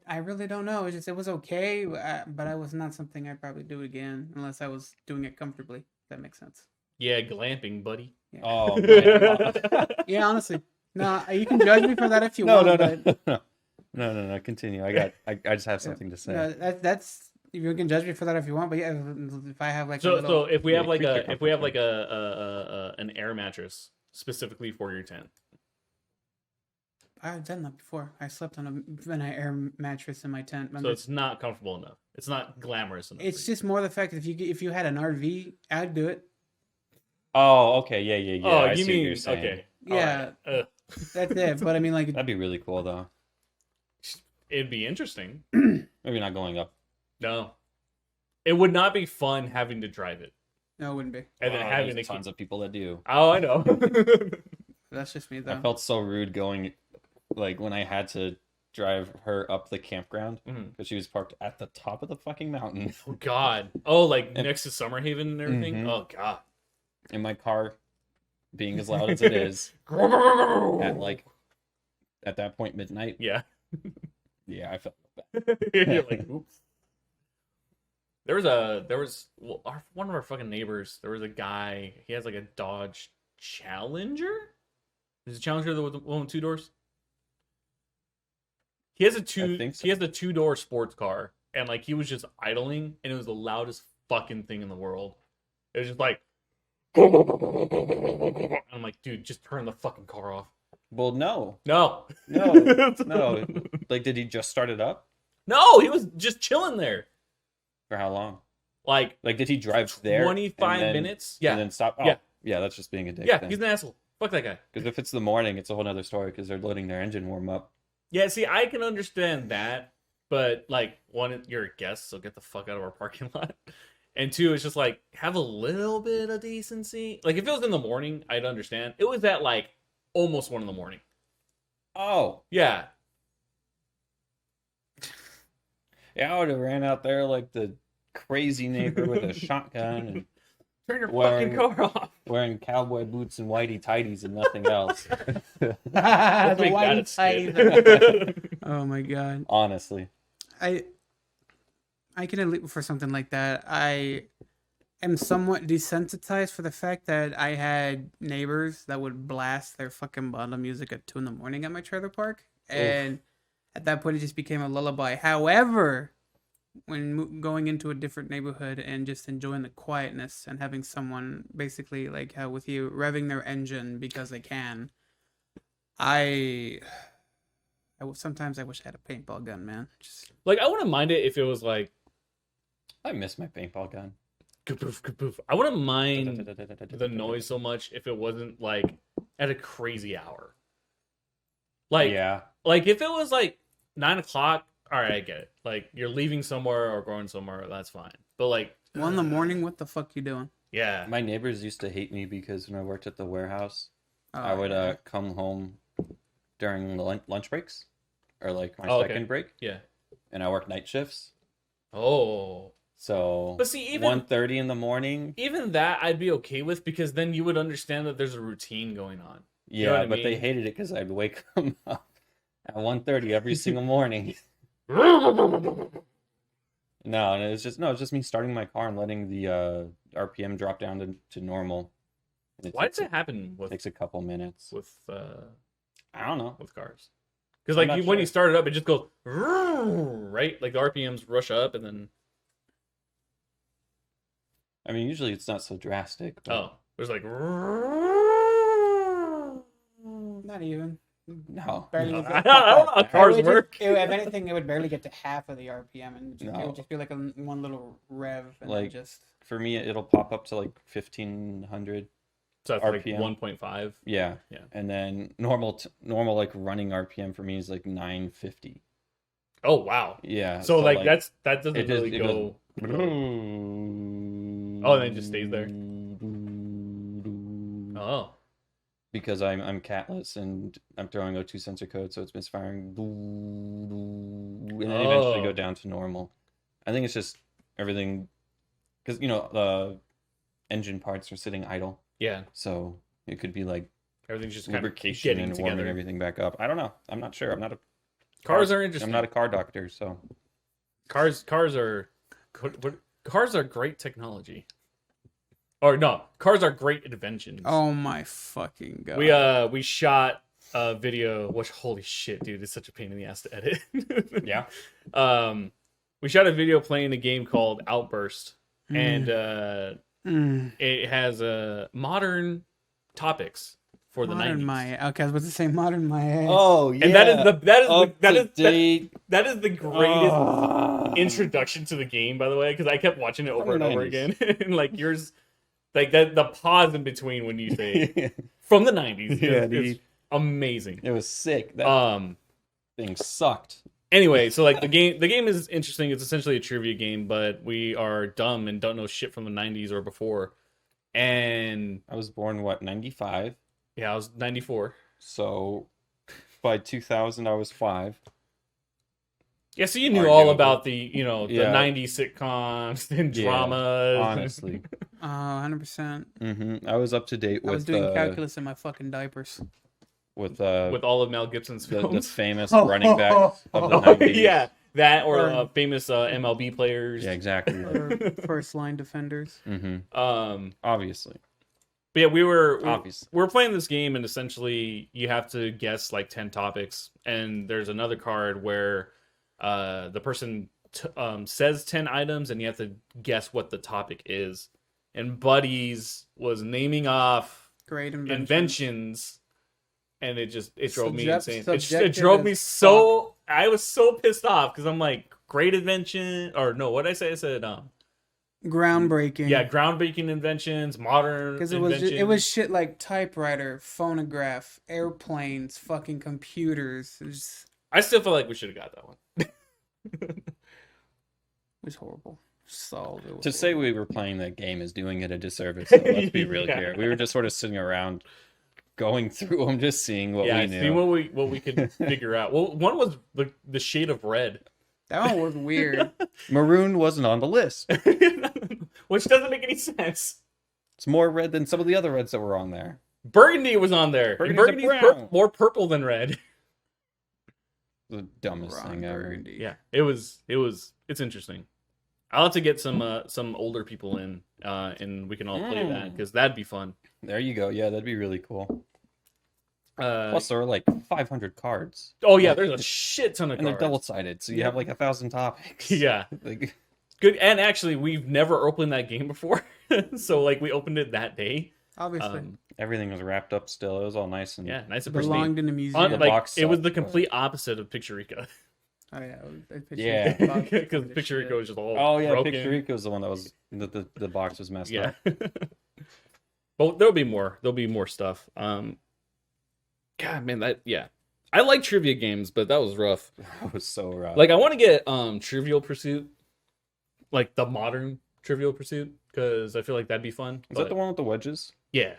I really don't know. It was okay, but I was not something I'd probably do again unless I was doing it comfortably. If that makes sense. Yeah, glamping, buddy. Yeah. Oh, man. Yeah, honestly, no, you can judge me for that if you no, want. no, but no, no. Continue. I just have something to say. no, that's you can judge me for that if you want. But yeah, if I have like a So little, if we have like creature an air mattress specifically for your tent. I've done that before. I slept on an air mattress in my tent. So it's not comfortable enough. It's not glamorous enough. It's just more the fact that if you had an RV, I'd do it. Oh, okay. Yeah. Oh, I you see what mean you're saying. okay? Yeah. Alright. That's it. But I mean, like, That'd be really cool, though. It'd be interesting. Maybe not going up. No, it would not be fun having to drive it no, it wouldn't be. and then having to there's tons of people that do. Oh, I know. That's just me, I though. felt so rude going, like when I had to drive her up the campground Mhm. because she was parked at the top of the fucking mountain Oh God. Oh, like next to Summerhaven and everything. Mhm. Oh God. in my car, being as loud as it is at that point midnight. Yeah. Yeah, I felt bad. You're like, oops. There was one of our fucking neighbors. There was a guy. He has like a Dodge Challenger. Is it Challenger the one with two doors? He has a think so. He has a 2-door sports car, and like he was just idling, and it was the loudest fucking thing in the world. It was just like, I'm like, dude, just turn the fucking car off. Well, no. No. Like, did he just start it up? No, he was just chilling there. For how long? Like Did he drive there? 25 minutes? Yeah. And then stop? Oh, Yeah. yeah, that's just being a dick. Yeah, he's an asshole. Fuck that guy. Because if it's the morning, it's a whole other story because they're letting their engine warm up. Yeah, see, I can understand that, but like, one, you're a guest, so get the fuck out of our parking lot. And two, it's just like, have a little bit of decency. Like, if it was in the morning, I'd understand. It was at like almost 1 a.m. Oh. Yeah. Yeah, I would have ran out there like the crazy neighbor with a shotgun and Turn your Wearing- fucking car off. wearing cowboy boots and whitey tighties and nothing else. The Let's make that white a skit. tight. Oh my God. Honestly. I can admit for something like that. I am somewhat desensitized for the fact that I had neighbors that would blast their fucking banda music at 2 a.m. at my trailer park, and at that point it just became a lullaby. However, when going into a different neighborhood and just enjoying the quietness and having someone basically like how with you revving their engine because they can, sometimes I wish I had a paintball gun, man. Just Like, I wouldn't mind it if it was like, I miss my paintball gun. kapoof, kapoof. I wouldn't mind the noise so much if it wasn't like at a crazy hour. Like, yeah. like if it was like 9 o'clock, all right, I get it. Like, you're leaving somewhere or going somewhere, that's fine. But like 1 a.m, what the fuck you doing? yeah, My neighbors used to hate me because when I worked at the warehouse, Oh, I would yeah. come home during the lunch breaks or like my Oh, okay. second break, yeah. and I worked night shifts. Oh, So but see, even 1:30 in the morning. even that I'd be okay with because then you would understand that there's a routine going on. Yeah, know what I but they mean? hated it because I'd wake them up at 1:30 every single morning. No, and it's just me starting my car and letting the RPM drop down to normal. And Why takes does it happen with takes a couple minutes. with I don't know. with cars? Because I'm like not when you sure. start it up, it just goes right. Like the RPMs rush up and then I mean, usually it's not so drastic. But there's like Not even. no, Barely no. would I get- don't know how It cars would work. if anything, it would barely get to half of the RPM, and it No. would just be like one little rev, and Like, then just For me, it'll pop up to like 1500. So that's like RPM. 1.5. Yeah. Yeah. And then normal like running RPM for me is like 950. Oh wow. Yeah. So like that doesn't it just- really it go. Oh, and then it just stays there. Oh. Because I'm catless and I'm throwing O2 sensor code, so it's misfiring. And then eventually go down to normal. I think it's just everything, because the engine parts are sitting idle, Yeah. so it could be like Everything's just kind of lubrication getting and warming together. everything back up. I don't know. I'm not sure. I'm not a Cars are interesting. I'm not a car doctor, so Cars are cars are great technology. Or no, cars are great inventions. oh my fucking god. We shot a video, which holy shit, dude, it's such a pain in the ass to edit. yeah. We shot a video playing a game called Outburst, and it has modern topics for the Modern 90s. Maya. Okay, I was about to say modern Maya. Oh yeah. And that is date. that is the greatest introduction to the game, by the way, because I kept watching it over From and the over 90s. again. And like yours, like that, the pause in between when you say from the 90s is amazing. It was sick. That Um thing sucked. anyway, so like the game is interesting. It's essentially a trivia game, but we are dumb and don't know shit from the 90s or before. And I was born 95, yeah, I was 94. so by 2000 I was 5. Yeah, so you knew all Arguably. about the, the Yeah. 90s sitcoms and Yeah, dramas. Honestly. Oh, 100%. I was up to date I was with doing calculus in my fucking diapers. with with all of Mel Gibson's the films. famous running back of the Oh, 90s. yeah, that or Or- famous MLB players. Yeah, exactly. Or first line defenders. Obviously. But yeah, we're Obviously. playing this game, and essentially you have to guess like 10 topics, and there's another card where the person says 10 items, and you have to guess what the topic is. And Buddies was naming off Great inventions, and it drove me insane. It Subjective drove me as so. I was so pissed off because I'm like, great invention, or no, what did I say? I said Groundbreaking. yeah, groundbreaking inventions, modern Because inventions. it was shit like typewriter, phonograph, airplanes, fucking computers. It I still feel like we should have got that one. was horrible. So it was To say horrible. we were playing that game is doing it a disservice. So let's be real Yeah. here. We were just sort of sitting around, going through them, just seeing what Yeah, we see knew. what we could figure out. Well, one was the shade of red, That one was weird. Maroon wasn't on the list. which doesn't make any sense. It's more red than some of the other reds that were on there. Burgundy was on there. And Burgundy's a Burgundy's brown. more purple than red. The dumbest Ron thing ever. Burgundy. Yeah, it's interesting. I'll have to get some older people in, and we can all play that because that'd be fun. There you go. Yeah, that'd be really cool. Uh, Plus, there are like 500 cards. oh yeah, there's a shit ton of And they're cards. double-sided, so you have like 1,000 topics. Yeah, Like, good. And actually, we've never opened that game before, so like we opened it that day. Obviously. everything was wrapped up still. It was all nice and Yeah, nice and Belonged pristine. in a museum. The Like box it was sucked, the but- complete opposite of Picture Rica, Oh yeah. Yeah. because Picture Rica was just all Oh yeah, broken. Picture Rico was the one that was the box was messed Yeah. up. But there'll be more. There'll be more stuff. God, man, I like trivia games, but that was rough. That was so rough. Like, I want to get Trivial Pursuit, like the modern Trivial Pursuit, because I feel like that'd be fun. is that the one with the wedges? Yeah,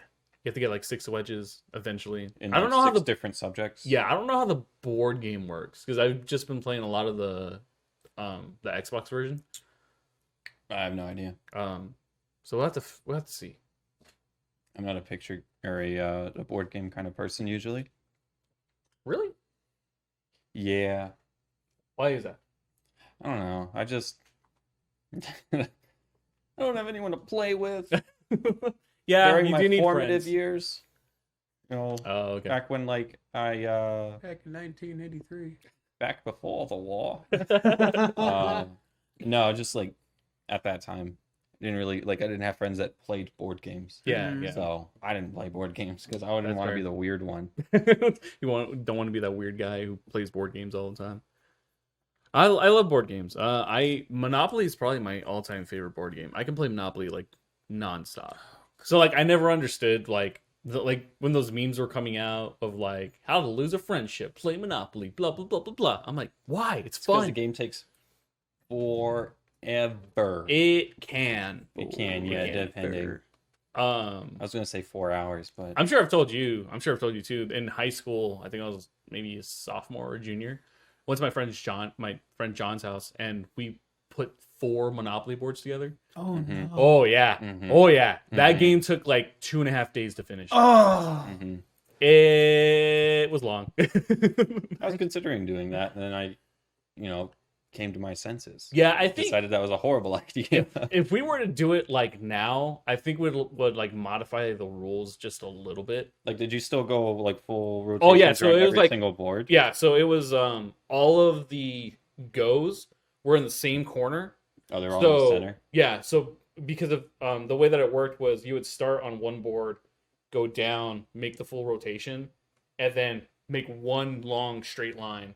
you have to get like 6 wedges eventually. In I don't like know how 6 the different subjects. I don't know how the board game works because I've just been playing a lot of the Xbox version. I have no idea. So we'll have to see. I'm not a picture or a board game kind of person usually. Really? Yeah, Why is that? I don't know. I just I don't have anyone to play with Yeah, during you my do need formative friends. years. Oh, okay. back when like Back in 1983. back before the war. No, just like at that time, didn't really like. I didn't have friends that played board games. Yeah, Mhm. yeah. So I didn't play board games because I wouldn't That's want to fair. be the weird one. Don't want to be that weird guy who plays board games all the time. I love board games. Monopoly is probably my all-time favorite board game. I can play Monopoly like nonstop. So like I never understood like when those memes were coming out of like how to lose a friendship, play Monopoly, blah blah blah blah blah. I'm like, why? It's Because fun. the game takes forever. It can. It can, yeah, depending. I was gonna say 4 hours, but I'm sure I've told you. I'm sure I've told you too. In high school, I think I was maybe a sophomore or junior. Went to my friend John's house, and we put 4 Monopoly boards together. Oh no. Oh yeah, Mhm. oh yeah. That Mhm. game took like 2.5 days to finish. Oh. Mhm. It was long. I was considering doing that, and then I, came to my senses. Yeah, I think Decided that was a horrible idea. if we were to do it like now, I think we would like modify the rules just a little bit. Like, did you still go like full rotation? Oh yeah, so it was every like single board. yeah, so it was all of the goes were in the same corner. Oh, they're all in the So center. yeah, so because of the way that it worked was you would start on one board, go down, make the full rotation, and then make one long straight line,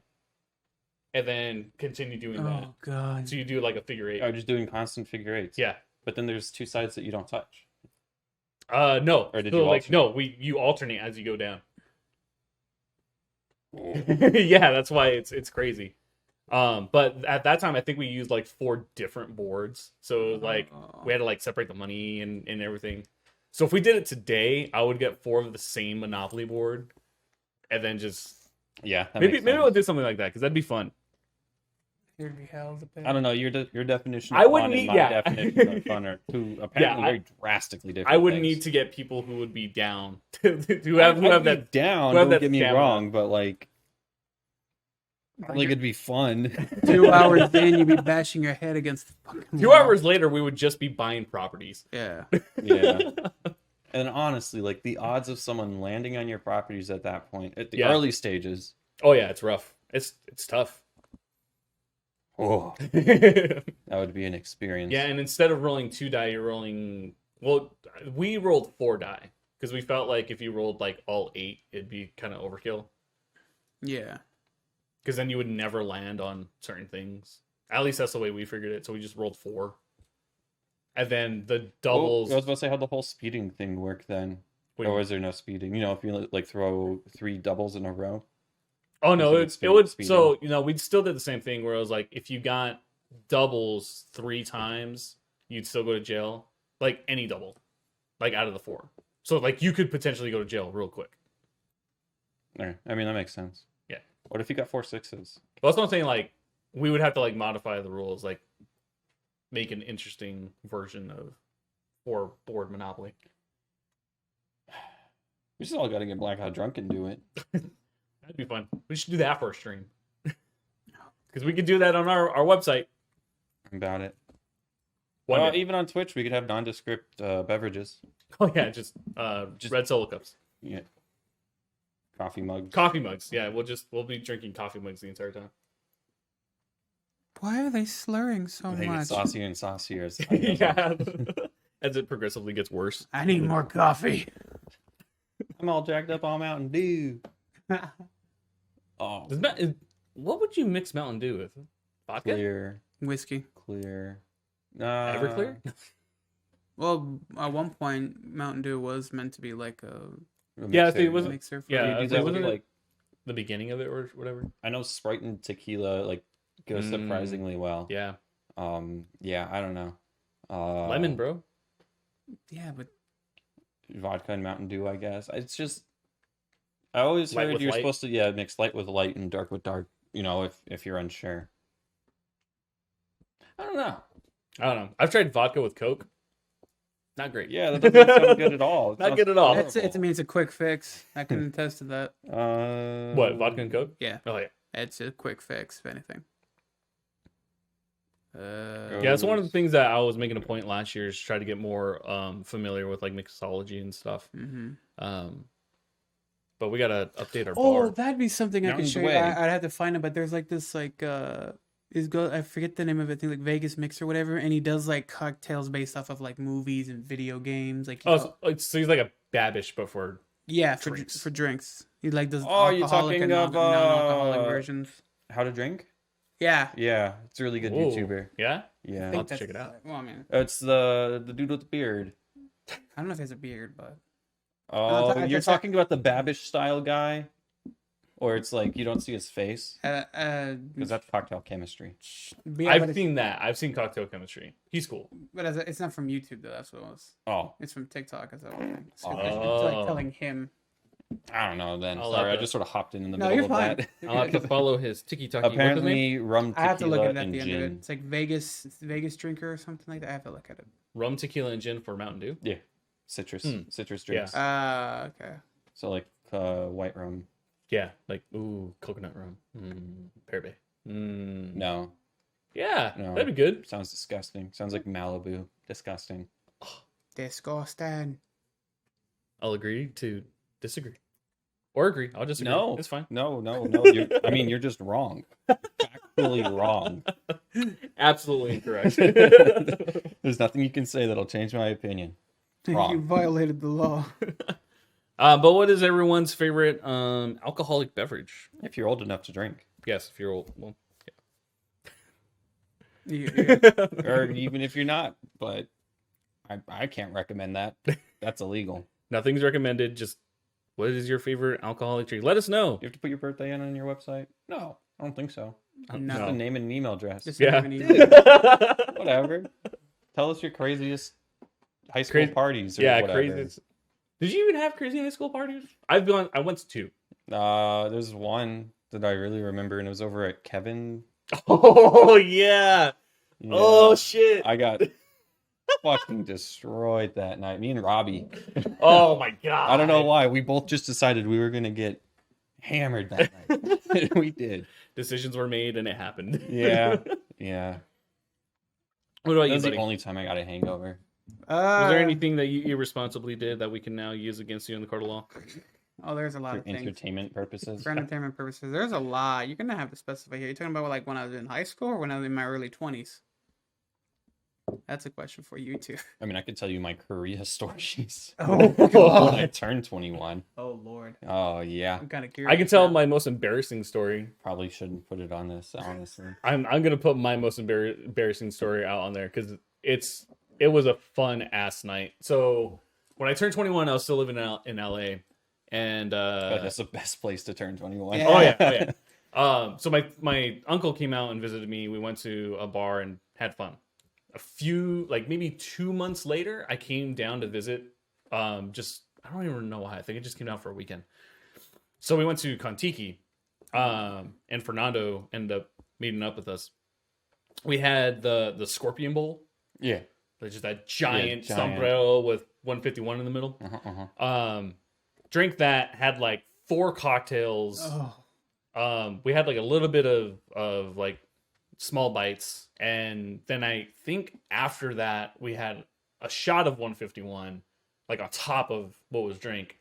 and then continue doing that. Oh god. So you do like a figure eight. Oh, just doing constant figure eights. Yeah. But then there's 2 sides that you don't touch. No. Or did so you like alternate? no, you alternate as you go down. Yeah, that's why it's crazy. But at that time I think we used like 4 different boards. So it was like we had to like separate the money and everything. So if we did it today, I would get 4 of the same Monopoly board and then just Yeah. that maybe makes we'll sense. do something like that because that'd be fun. Here we have the I don't know. Your definition I of wouldn't fun and need- my yeah. definition of fun are two apparently very drastically different. I would things. need to get people who would be down who have I'd be that down. who have Don't that get me stamina. wrong, but like, it'd be fun. 2 hours in, you'd be bashing your head against the fucking 2 wall. hours later we would just be buying properties. Yeah. Yeah. And honestly, like the odds of someone landing on your properties at that point, at the Yeah. early stages, Oh yeah, it's rough. It's tough. oh, Yeah, that would be an experience. and instead of rolling 2 die, you're rolling. Well, we rolled 4 die because we felt like if you rolled like all 8, it'd be kind of overkill. Yeah. Because then you would never land on certain things. At least that's the way we figured it. So we just rolled 4, and then the doubles. I was about to say, how'd the whole speeding thing work then? Wait, Or was there no speeding? If you like throw 3 doubles in a row. oh no, was it it would. speeding? So we still did the same thing where it was like if you got doubles 3 times, you'd still go to jail. Like any double, like out of the 4. So like you could potentially go to jail real quick. There. I mean, that makes sense. Yeah. What if you got 4 sixes? But that's what I'm saying. Like we would have to like modify the rules, like make an interesting version of 4 board Monopoly. We just all got to get blackout drunk and do it. That'd be fun. We should do that for a stream. Because we could do that on our website. About it. One day. Even on Twitch, we could have nondescript beverages. Oh yeah, just red solo cups. Yeah. Coffee mugs. Coffee mugs. Yeah, we'll be drinking coffee mugs the entire time. Why are they slurring so They get much? saucier and saucier as time goes on. Yeah. As it progressively gets worse. I need more coffee. I'm all jacked up on Mountain Dew. Oh, What would you mix Mountain Dew with? Vodka? clear. Whiskey. Everclear? Well, at one point, Mountain Dew was meant to be like a Yeah, see, it wasn't- mixer. For yeah, You do it that with, wasn't like, The beginning of it or whatever? I know Sprite and tequila like go surprisingly well. Yeah. Yeah, I don't know. Lemon, bro. Yeah, but Vodka and Mountain Dew, I guess. It's just I always Light heard with you're light? supposed to mix light with light and dark with dark. If you're unsure. I don't know. I don't know. I've tried vodka with Coke. Not great. Yeah, that doesn't sound good at all. It Not sounds good at all. it's horrible. a quick fix. I can attest to that. What, vodka and Coke? Yeah, Oh, yeah. it's a quick fix, if anything. Yeah, that's one of the things that I was making a point last year is try to get more familiar with like mixology and stuff. Mm-hmm. but we gotta update our Oh, bar. that'd be something I could Mountains show you. away. I'd have to find it, but there's like this I forget the name of it. I think like Vegas Mix or whatever, and he does like cocktails based off of like movies and video games. Like So he's like a Babish, but for yeah, drinks. for drinks. He like does Oh, you're alcoholic talking and of, non-alcoholic versions. How to drink? Yeah, Yeah, it's a really good Whoa. YouTuber. Yeah. Yeah, I'll have to check it out. Well, I mean, it's the dude with the beard. I don't know if he has a beard, but Oh, I you're thought- talking about the Babish style guy, or it's like you don't see his face because that's cocktail chemistry. but yeah, I've seen that. I've seen Cocktail Chemistry. He's cool. but it's not from YouTube though. That's what it was. Oh, It's from TikTok. That's what it's Oh. like telling him. I don't know. Then I'll sorry, have I to- just sort of hopped in the No, middle you're of fine. that. You're I'll have to good. follow his TikTok. Apparently, rum, I have to look tequila, at it at and the end of it. gin. It's like Vegas drinker or something like that. I have to look at it. rum, tequila, and gin for Mountain Dew. Yeah, citrus Yeah. drinks. Okay. So like white rum. Yeah, like coconut rum, pear bay. No, Yeah, No. that'd be good. sounds disgusting. Sounds like Malibu. Disgusting. Disgusting. I'll agree to disagree, or agree. I'll just No, It's fine. No. I mean, you're just wrong. Factually wrong. Absolutely incorrect. There's nothing you can say that'll change my opinion. You Wrong. violated the law. But what is everyone's favorite alcoholic beverage? If you're old enough to drink, Yes, if you're old. Well, or even if you're not, but I can't recommend that. That's illegal. nothing's recommended. Just what is your favorite alcoholic drink? Let us know. You have to put your birthday in on your website? No, I don't think so. No. Just a name and an email address. Just Yeah. don't even Whatever. Tell us your craziest high school parties or Yeah, whatever. crazy. Did you even have crazy high school parties? I went to 2. There's one that I really remember, and it was over at Kevin. Oh yeah. Yeah. Oh shit. I got fucking destroyed that night. Me and Robbie. Oh my god. I don't know why. We both just decided we were gonna get hammered that night. We did. Decisions were made and it happened. Yeah. Yeah. What about That you, was buddy? the only time I got a hangover. Was there anything that you irresponsibly did that we can now use against you in the court of law? Oh, there's a lot For of things. entertainment purposes. For entertainment purposes, there's a lot. You're gonna have to specify here. You're talking about like when I was in high school or when I was in my early 20s. That's a question for you too. I mean, I could tell you my Korea stories. Oh When I turned 21. Oh lord. Oh, yeah. I'm kind of curious. I can tell my most embarrassing story. Probably shouldn't put it on this, honestly. I'm gonna put my most embarrassing story out on there because it was a fun ass night. So when I turned 21, I was still living in LA, and But that's the best place to turn 21. Yeah. oh yeah. So my uncle came out and visited me. We went to a bar and had fun. Maybe 2 months later, I came down to visit. I don't even know why. I think I just came down for a weekend. So we went to Kontiki, and Fernando ended up meeting up with us. We had the Scorpion Bowl, Yeah. just that giant Yeah, giant. sombrero with 151 in the middle. Drink that, had like 4 cocktails. Oh. We had like a little bit of like small bites, and then I think after that we had a shot of 151 like on top of what was drink,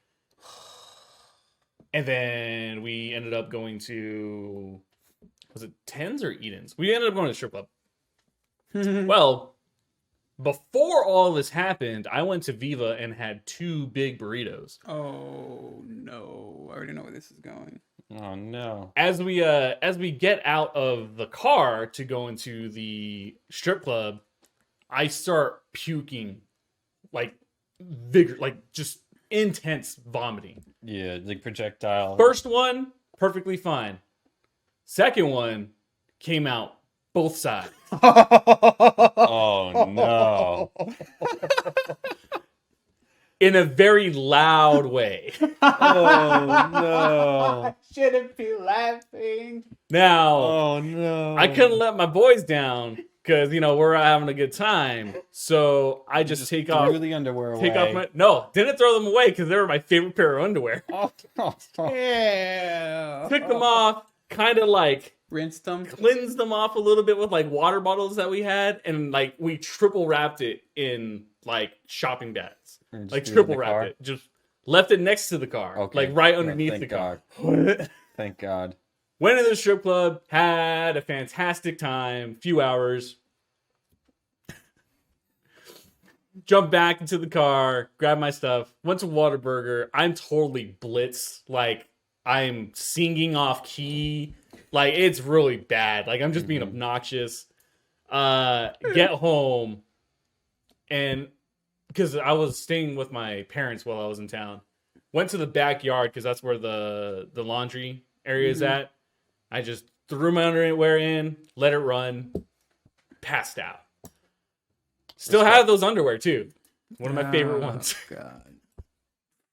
and then we ended up going to, was it Tens or Edens? We ended up going to the strip club. Well, before all this happened, I went to Viva and had 2 big burritos. Oh no! I already know where this is going. Oh, no. As we get out of the car to go into the strip club, I start puking like just intense vomiting. Yeah, like projectile. First one, perfectly fine. Second one came out both sides. Oh, no. In a very loud way. Oh, no. I shouldn't be laughing. Now, Oh, no. I couldn't let my boys down because, we're having a good time. So I just take off. Threw the underwear away. Didn't throw them away because they were my favorite pair of underwear. Oh, oh, oh. Yeah. Took them off, kind of like Rinsed them. cleansed them off a little bit with like water bottles that we had, and like we triple wrapped it in like shopping bags. And just Like threw it in triple the wrapped car? it. Just left it next to the car, Okay. like right Yeah, underneath thank the car. Thank God. Went into the strip club, had a fantastic time, few hours. Jumped back into the car, grabbed my stuff, went to Whataburger. I'm totally blitzed. Like, I'm singing off key. Like, it's really bad. Like, I'm just being obnoxious. Get home, and because I was staying with my parents while I was in town, went to the backyard because that's where the laundry area is at. I just threw my underwear in, let it run, passed out. Still have those underwear too. One of my favorite ones. God.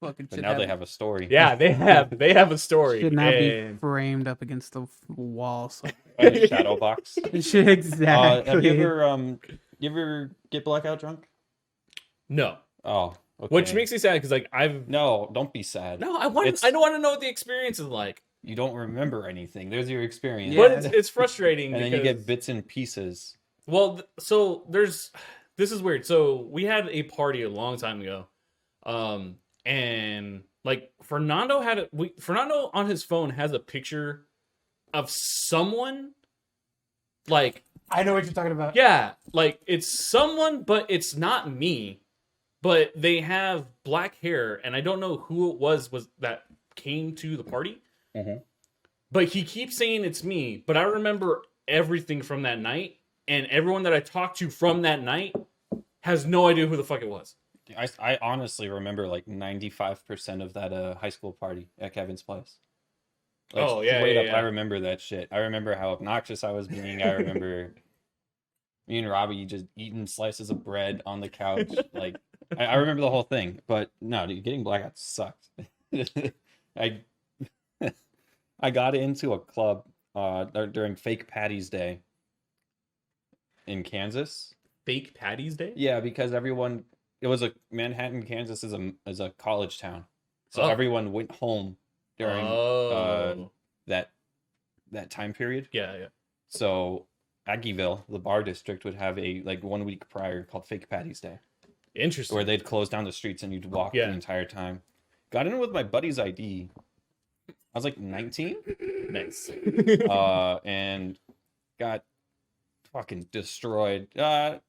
Fucking But now they have a story. Yeah, they have a story. Should not be framed up against the wall. So. A shadow box. Exactly. Have you ever get blackout drunk? No. Oh, okay. Which makes me sad because like No, don't be sad. No, I don't want to know what the experience is like. You don't remember anything. There's your experience. But it's frustrating. And then you get bits and pieces. Well, so this is weird. So we had a party a long time ago. And like Fernando on his phone has a picture of someone, like, I know what you're talking about. yeah, like it's someone, but it's not me. But they have black hair, and I don't know who it was that came to the party. Mm-hmm. But he keeps saying it's me. But I remember everything from that night, and everyone that I talked to from that night has no idea who the fuck it was. I honestly remember like 95% of that high school party at Kevin's place. Like, yeah. I remember that shit. I remember how obnoxious I was being. I remember me and Robbie just eating slices of bread on the couch. Like, I remember the whole thing. But no, dude, getting blackout sucked. I got into a club during Fake Paddy's Day in Kansas. Fake Paddy's Day? Yeah, because it was Manhattan, Kansas is a college town, so everyone went home during that time period. Yeah. So Aggieville, the bar district, would have a 1 week prior called Fake Paddy's Day. Interesting. Where they'd close down the streets and you'd walk the entire time. Got in with my buddy's ID. I was like 19. Nice. And got fucking destroyed. I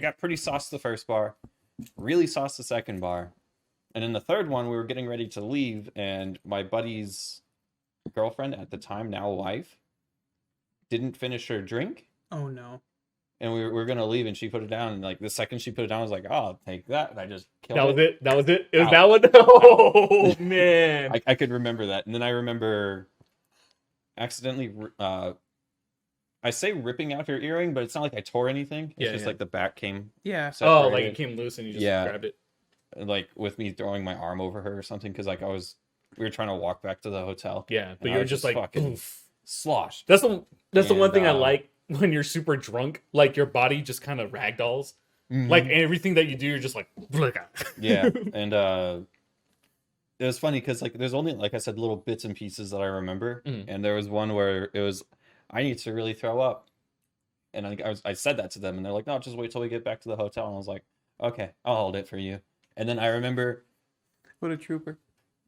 got pretty sauced the first bar, really sauced the second bar, and in the third one we were getting ready to leave, and my buddy's girlfriend at the time, now wife, didn't finish her drink. Oh no. And we were gonna leave, and she put it down, and like the second she put it down, I was like, "Oh, I'll take that." And I just killed it. That was it. It was that one. Oh man. I could remember that, and then I remember accidentally. I say ripping out her earring, but it's not like I tore anything. It's just like the back came. Yeah. Separated. Oh, like it came loose and you just grabbed it. Like with me throwing my arm over her or something, because like we were trying to walk back to the hotel. Yeah, but you were just like fucking sloshed. That's the one thing I like when you're super drunk. Like your body just kind of ragdolls. Mm-hmm. Like everything that you do, you're just like. Yeah, and it was funny because like there's only, like I said, little bits and pieces that I remember, and there was one where it was, I need to really throw up, and I said that to them, and they're like, no, just wait till we get back to the hotel, and I was like, okay, I'll hold it for you. And then I remember, what a trooper.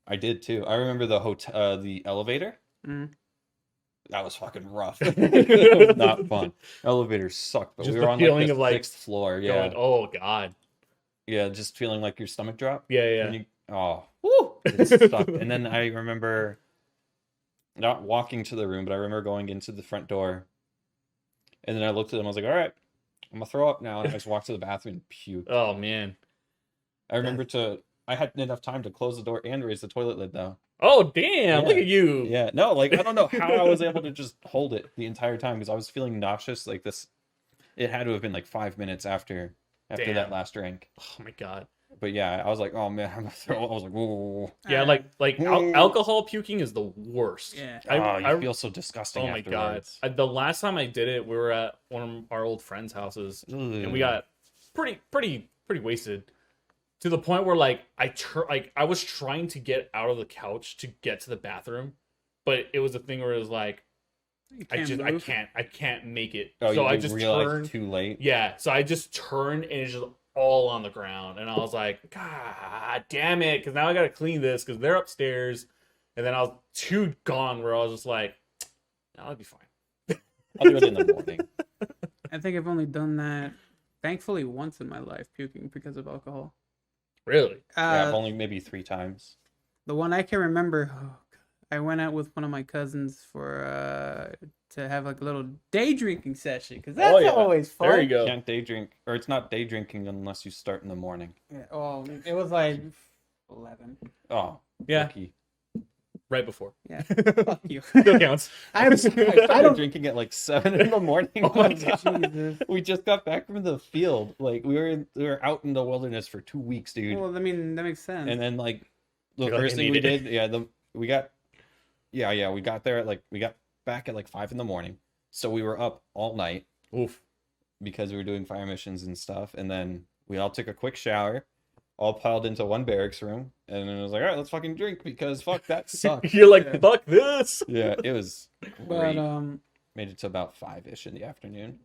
I did too. I remember the hotel, the elevator. That was fucking rough. It was not fun. Elevators sucked, but just we were on like the sixth floor. Yeah. Going, oh god. Yeah, just feeling like your stomach drop. Yeah. And it sucked. And then I remember not walking to the room, but I remember going into the front door. And then I looked at them. I was like, all right, I'm gonna throw up now. And I just walked to the bathroom and puked. Oh man. I remember I had enough time to close the door and raise the toilet lid though. Oh damn! Yeah. Look at you. Yeah, no, like I don't know how I was able to just hold it the entire time because I was feeling nauseous. Like this, it had to have been like 5 minutes after that last drink. Oh my god! But yeah, I was like, oh man, I'm gonna throw. I was like, whoa. Yeah, like alcohol puking is the worst. Yeah. I feel so disgusting. Oh my afterwards. god! The last time I did it, we were at one of our old friends' houses, and we got pretty wasted. To the point where like I was trying to get out of the couch to get to the bathroom, but it was a thing where it was like I can't make it. Oh, so you I just realized turned too late. Yeah, so I just turned and it's just all on the ground, and I was like, God damn it, because now I gotta clean this because they're upstairs, and then I was too gone where I was just like, no, I'll be fine. I'll do it in the morning. I think I've only done that, thankfully, once in my life, puking because of alcohol. Really? Yeah, I've only maybe 3 times. The one I can remember, I went out with one of my cousins for to have like a little day drinking session because that's always fun. There you go. You can't day drink, or it's not day drinking unless you start in the morning. Yeah, well, it was like 11. Oh, Yeah. lucky. Right before. Yeah, fuck you. Still counts. I I don't. don't drinking at like 7 in the morning. Oh my Jesus. We just got back from the field. Like we were out in the wilderness for 2 weeks, dude. Well, I mean that makes sense. And then like the You're like, first "I thing need we it." did, we got there at like we got back at like 5 in the morning. So we were up all night Oof. because we were doing fire missions and stuff. And then we all took a quick shower, all piled into one barracks room, and then it was like, all right, let's fucking drink because fuck that sucks. You're like, Yeah. fuck this. Yeah, it was but great. Made it to about 5-ish in the afternoon.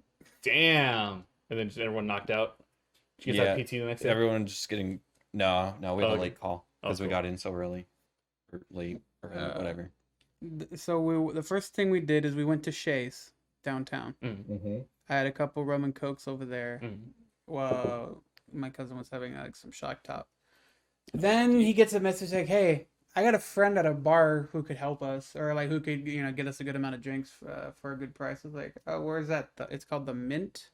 Damn. And then just everyone knocked out. Did you get that PT the next day? Everyone just getting no, we had a Okay. late call Oh, because we cool. got in so early, or late, or whatever. So the first thing we did is we went to Shay's downtown. Mm-hmm. I had a couple rum and cokes over there. Mm. Well, my cousin was having like some shock top. Then he gets a message like, "Hey, I got a friend at a bar who could help us, or like who could get us a good amount of drinks for a good price." I was like, "Oh, where's that? It's called the Mint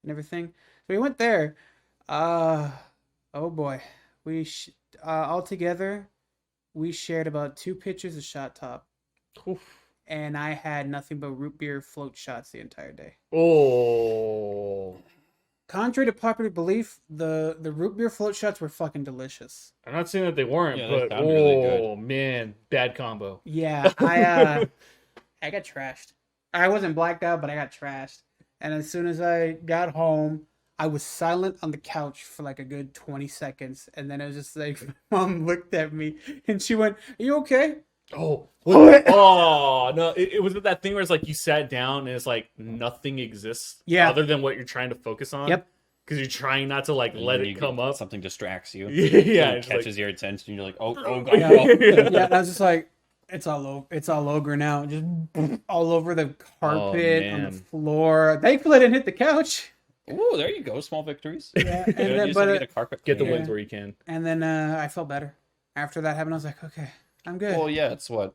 and everything." So we went there. Oh boy, all together we shared about 2 pitchers of shot top, Oof. and I had nothing but root beer float shots the entire day. Oh. Contrary to popular belief, the root beer float shots were fucking delicious. I'm not saying that they weren't, Yeah, they but sound really good. oh man, bad combo. Yeah, I got trashed. I wasn't blacked out, but I got trashed. And as soon as I got home, I was silent on the couch for like a good 20 seconds, and then it was just like mom looked at me and she went, "Are you okay?" Oh, oh no! It was that thing where it's like you sat down and it's like nothing exists, Yeah. other than what you're trying to focus on. Yep. Because you're trying not to like let it come up. Something distracts you. Yeah, It it's catches like- your attention. You're like, oh Oh, god. Yeah, yeah. And I was just like, it's all over now, just all over the carpet, on the man. floor. Thankfully, I didn't hit the couch. Oh, there you go. Small victories. Yeah, and You then, just need to but get a carpet Get the cleaner. wins where you can. and then I felt better after that happened. I was like, okay, I'm good. Well, yeah, it's what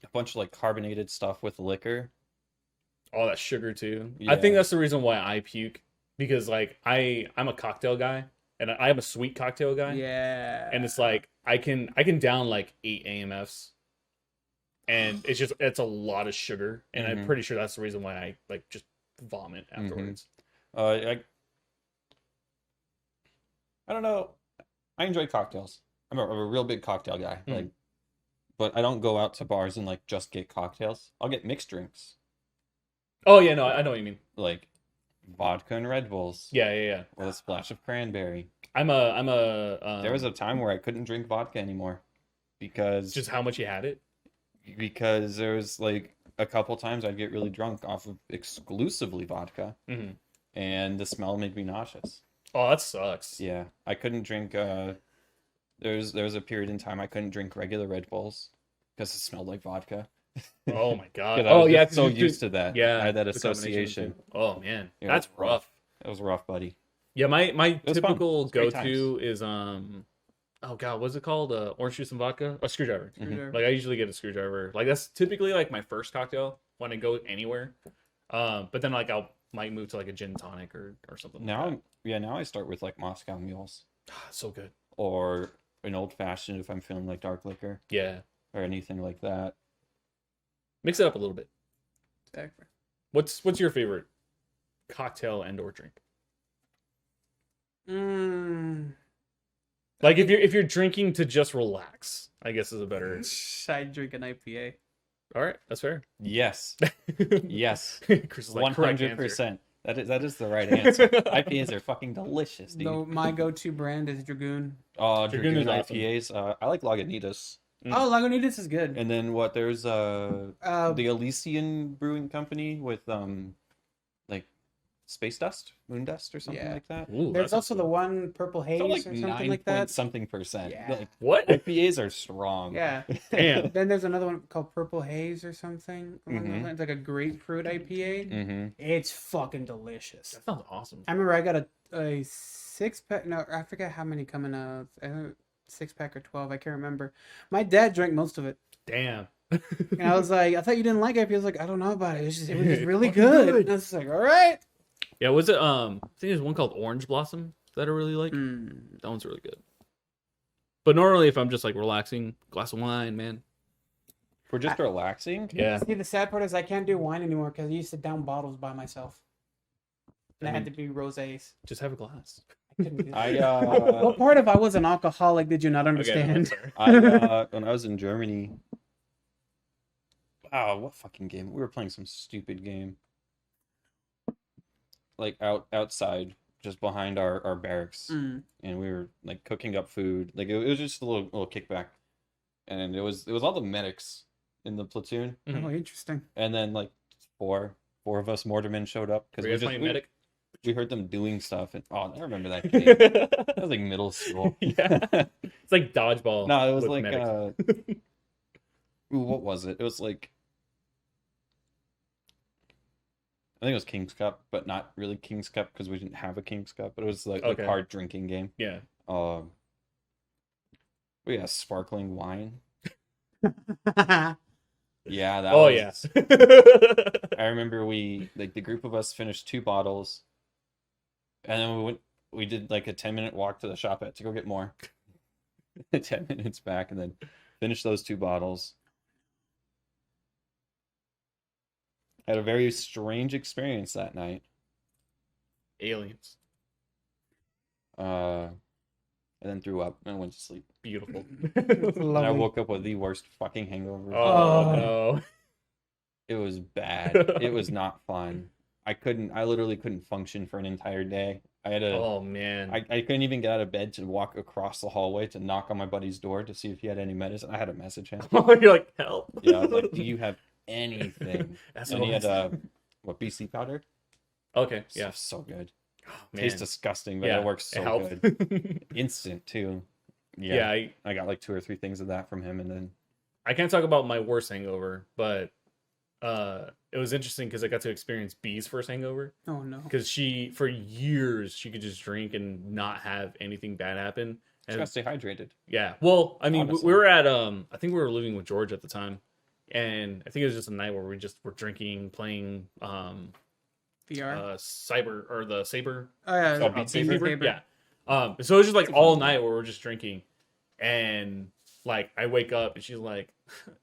a bunch of like carbonated stuff with liquor. All that sugar too. I think Yeah. that's the reason why I puke, because like I'm a cocktail guy and I am a sweet cocktail guy. Yeah. And it's like I can down like 8 AMFs, and it's a lot of sugar, and I'm Mhm. pretty sure that's the reason why I like just vomit afterwards. I don't know. I enjoy cocktails. I'm a real big cocktail guy. Mm. Like, but I don't go out to bars and like just get cocktails. I'll get mixed drinks, Oh yeah, no, I know what you mean. like vodka and Red Bulls Yeah. with a splash of cranberry. I'm a There was a time where I couldn't drink vodka anymore because just how much you had it. there was like a couple times I'd get really drunk off of exclusively vodka, Mhm. and the smell made me nauseous. Oh, that sucks. Yeah, I couldn't drink. There was a period in time I couldn't drink regular Red Bulls because it smelled like vodka. Oh my god. 'Cause I Oh was yeah, just so 'cause you used to that. Yeah, I had that the combination of the association. two. Oh man, Yeah, that's it was rough. rough. It was rough, buddy. Yeah, my was fun. typical It was great go-to is oh god, what's it called? Orange juice and vodka? A screwdriver. Screwdriver. Like I usually get a screwdriver. Like that's typically like my first cocktail when I go anywhere. But then like might move to like a gin tonic or something. Now I start with like Moscow mules So good. or an old fashioned if I'm feeling like dark liquor Yeah, or anything like that. mix it up a little bit. Exactly. What's your favorite cocktail and or drink? Like if you're drinking to just relax, I guess is a better. I drink an IPA. All right, that's fair. Yes, yes, Chris is like, correct answer. 100%. That is the right answer. IPAs are fucking delicious, dude. Though my go-to brand is Dragoon. Oh, Dragoon Dragoon is awesome. IPAs. I like Lagunitas. Mm. Oh, Lagunitas is good. And then what? There's the Uh, Elysian Brewing Company with like Space Dust, Moon Dust, or something Yeah. like that. Ooh, There's that also sounds the cool. one Purple Haze So or like something 9 like point that. something percent. Yeah. Like, What? IPAs are strong. Yeah. Damn. Then there's another one called Purple Haze or something. Along those Mhm. lines. It's like a grapefruit IPA. Mm-hmm. It's fucking delicious. That sounds awesome. I remember I got a 6-pack. No, I forget how many come in a 6-pack or 12. I can't remember. My dad drank most of it. Damn. And I was like, I thought you didn't like it. He was like, I don't know about it. It was just really Fucking good. good. And I was like, all right. Yeah, was it I think there's one called Orange Blossom that I really like. Mm. That one's really good. But normally if I'm just like relaxing, glass of wine, man. For just relaxing. Yeah. See, the sad part is I can't do wine anymore because I used to down bottles by myself. And I had to be rosés. Just have a glass. I couldn't do that. I What part of I was an alcoholic did you not understand? when I was in Germany. Wow, what fucking game? We were playing some stupid game. Like outside, just behind our barracks, Mm. and we were like cooking up food. Like it was just a little kickback, and it was all the medics in the platoon, Mhm. Oh, interesting. and then like four of us mortarmen showed up because Were you guys playing medic? we heard them doing stuff, and I remember that game. That was like middle school. Yeah. It's like dodgeball. No, it was with like medics. ooh, what was it? It was like I think it was King's Cup, but not really King's Cup because we didn't have a King's Cup. But it was like Okay. a card drinking game. Yeah. We had sparkling wine. Yeah. Yeah, that Oh was. yeah. I remember the group of us finished 2 bottles, and then we did like a 10-minute walk to the shop to go get more. 10 minutes back, and then finished those 2 bottles. Had a very strange experience that night. Aliens. And then threw up and went to sleep. Beautiful. And I woke up with the worst fucking hangover. Oh, Oh. no. It was bad. It was not fun. I literally couldn't function for an entire day. I had Oh man. I couldn't even get out of bed to walk across the hallway to knock on my buddy's door to see if he had any medicine. I had to message him. You're like, help. Yeah, I was like, do you have anything? That's And he had what BC powder. Okay, yeah. So good. Oh, man. Tastes disgusting, but Yeah, it works so helps. good. Instant too. Yeah, I got like 2 or 3 things of that from him, and then I can't talk about my worst hangover, but it was interesting because I got to experience B's first hangover. Oh no. Because for years, she could just drink and not have anything bad happen. just gotta stay hydrated. Yeah. Well, I mean, Honestly. we were at I think we were living with George at the time, and I think it was just a night where we just were drinking, playing VR. cyber or the saber. Oh yeah. Oh, Beat Beat Saber? Saber. Yeah. So it was just like That's a all fun game. night where we're just drinking, and like I wake up and she's like,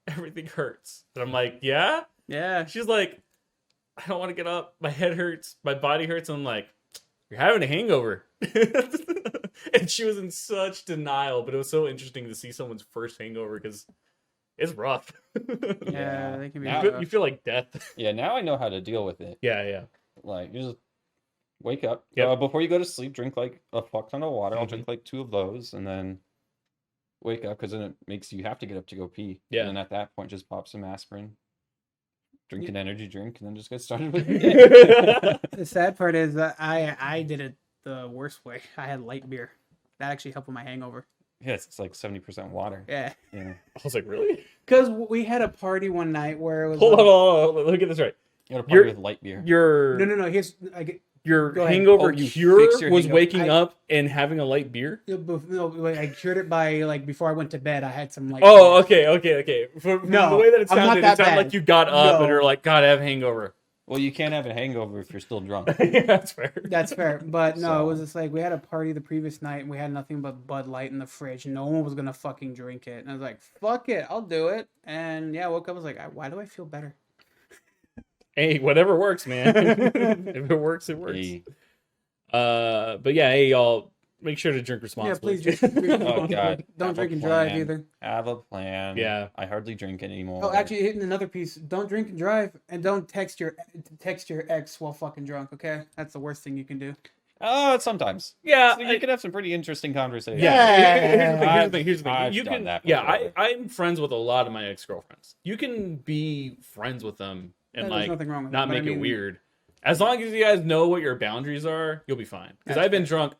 everything hurts, and I'm like, yeah. Yeah. She's like, I don't want to get up. My head hurts. My body hurts. And I'm like, you're having a hangover. And she was in such denial, but it was so interesting to see someone's first hangover because it's rough. Yeah, they can be. Now- You rough. feel like death. Yeah, now I know how to deal with it. Yeah. Like you just wake up. Yep. Before you go to sleep, drink like a fuck ton of water. I'll Mhm. drink like 2 of those, and then wake up because then it makes you have to get up to go pee. Yeah. And then at that point, just pop some aspirin, drink an energy drink, and then just get started with the day. The sad part is that I did it the worst way. I had light beer. That actually helped with my hangover. Yes, it's like 70% water. Yeah. Yeah. I was like, really? Because we had a party one night where it was. Hold like- on. Let me get this right. You gotta You're- party with light beer. Your No. Here's your Go ahead. hangover Oh, you cure fix your was hangover. waking up and having a light beer. I cured it by like before I went to bed. I had some like. Oh, okay. From No, the way that it I'm not sounded, that it sounded bad. like you got up and No. are like, God, I have a hangover. Well, you can't have a hangover if you're still drunk. Yeah, that's fair. That's fair, but no, So- it was just like we had a party the previous night and we had nothing but Bud Light in the fridge. No one was gonna fucking drink it, and I was like, "Fuck it, I'll do it." And yeah, I woke up, I was like, "Why do I feel better?" Hey, whatever works, man. If it works, it works. Hey. But yeah, hey, y'all, make sure to drink responsibly. Yeah, please drink. Oh, God. Don't Have drink a and drive plan. either. Have a plan. Yeah. I hardly drink anymore. Oh, actually, hitting another piece. Don't drink and drive, and don't text your ex while fucking drunk. Okay, that's the worst thing you can do. Sometimes. Yeah, So you can have some pretty interesting conversations. Yeah. Here's the thing. I've You done can. that Yeah, before. I'm friends with a lot of my ex girlfriends. You can be friends with them and There's like nothing wrong with not it, but I make it mean, weird. As long as you guys know what your boundaries are, you'll be fine. Because I've been drunk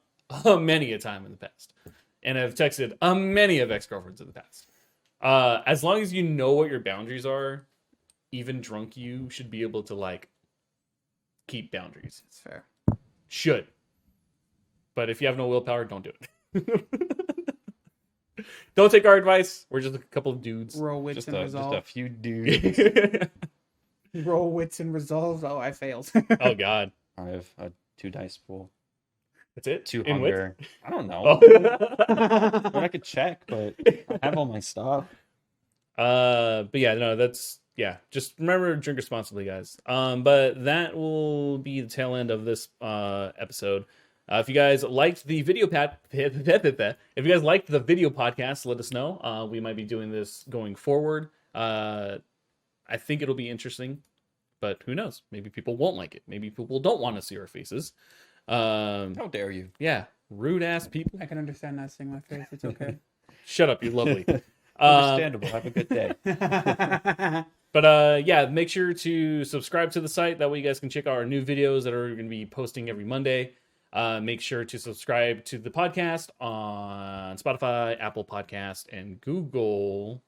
many a time in the past. And I've texted many of ex-girlfriends in the past. As long as you know what your boundaries are, even drunk you should be able to, like, keep boundaries. That's fair. Should. But if you have no willpower, don't do it. Don't take our advice. We're just a couple of dudes. Roll wits Just and a resolve. few dudes. Roll wits and resolve. Oh, I failed. Oh, God. I have a 2 dice pool. That's it? 2 In hunger. wits? I don't know. Oh. I could check, but I have all my stuff. But yeah, no, that's just remember to drink responsibly, guys. But that will be the tail end of this episode. If you guys liked the video if you guys liked the video podcast, let us know. We might be doing this going forward. I think it'll be interesting, but who knows? Maybe people won't like it. Maybe people don't want to see our faces. How dare you? Yeah, rude ass people. I can understand not seeing my face. It's okay. Shut up, you're lovely. Understandable. Have a good day. But yeah, make sure to subscribe to the site. That way you guys can check out our new videos that are going to be posting every Monday. Make sure to subscribe to the podcast on Spotify, Apple Podcast, and Google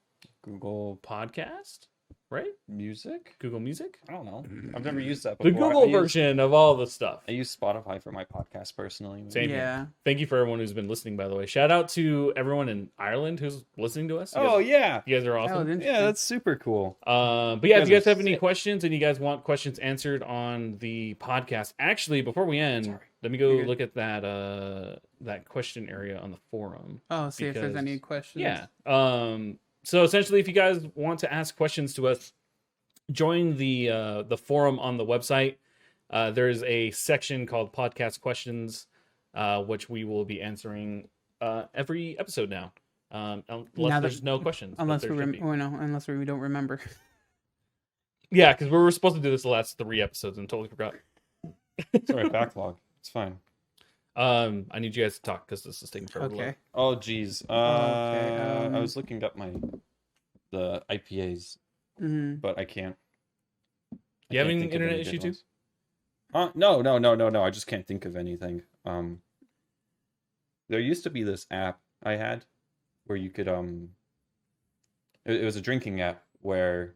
Podcast, right? Music? Google Music? I don't know. I've never used that The before. Google version of all the stuff. I use Spotify for my podcast personally. Same Yeah. here. Thank you for everyone who's been listening, by the way. Shout out to everyone in Ireland who's listening to us. Oh, yeah. You guys are That was awesome. interesting. Yeah, that's super cool. But yeah, if you guys guys are have any sick. questions and you guys want questions answered on the podcast, actually, before we end, Sorry. let me go You're good. look at that question area on the forum. Oh, see if there's any Because- questions. Yeah. So essentially, if you guys want to ask questions to us, join the forum on the website. There's a section called Podcast Questions, which we will be answering every episode now. Unless Now that- there's no questions. but Unless there we, should be. unless we don't remember. Yeah, because we were supposed to do this the last 3 episodes and totally forgot. Sorry, backlog. It's fine. I need you guys to talk because this is taking forever. to load. Okay. Oh, geez. Okay, I was looking up the IPAs, Mm-hmm. but I can't. You having think of internet any issue good too? ones. No. I just can't think of anything. There used to be this app I had where you could it was a drinking app where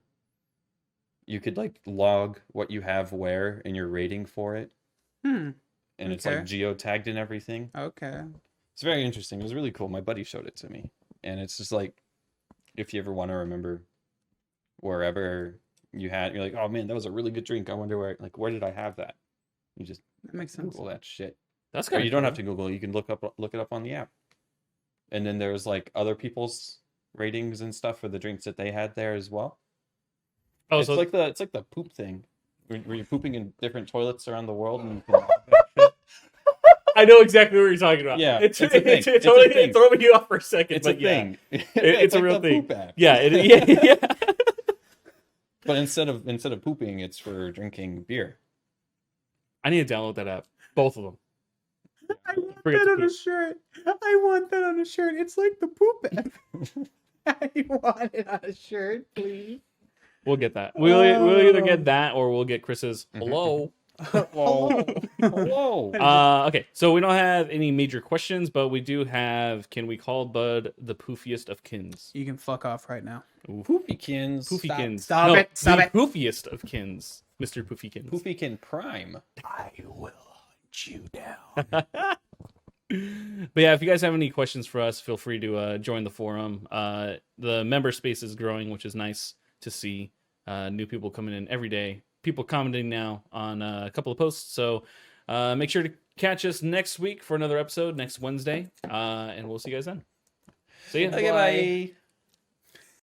you could like log what you have where and your rating for it, Hmm. and it's like Okay. geotagged and everything. Okay. It's very interesting. It was really cool. My buddy showed it to me, and it's just like if you ever want to remember wherever you're like, oh man, that was a really good drink. I wonder where did I have that? You just That makes sense. Google that shit. That's Or kind of you don't have to Google it. You can look it up on the app. And then there's like other people's ratings and stuff for the drinks that they had there as well. Oh, it's so like the poop thing where you're pooping in different toilets around the world and you can log that shit. I know exactly what you're talking about. Yeah, it's it's a thing. it's It's a totally thing. throwing you off for a second. It's a but yeah. thing. It's a like real the thing. poop app. Yeah, yeah. But instead of pooping, it's for drinking beer. I need to download that app. Both of them. I want Forget that to on a poop. shirt. I want that on a shirt. It's like the poop app. I want it on a shirt, please. We'll get that. We'll either get that or we'll get Chris's hello. Hello. Hello. Okay, so we don't have any major questions, but we do have. Can we call Bud the poofiest of kins? You can fuck off right now. Poofykins. Poofykins. Stop No, it, stop the it. poofiest of kins, Mr. Poofykins. Poofykin Prime. I will hunt you down. But yeah, if you guys have any questions for us, feel free to join the forum. The member space is growing, which is nice to see. New people coming in every day. People commenting now on a couple of posts. So make sure to catch us next week for another episode, next Wednesday. And we'll see you guys then. See ya. Okay, bye.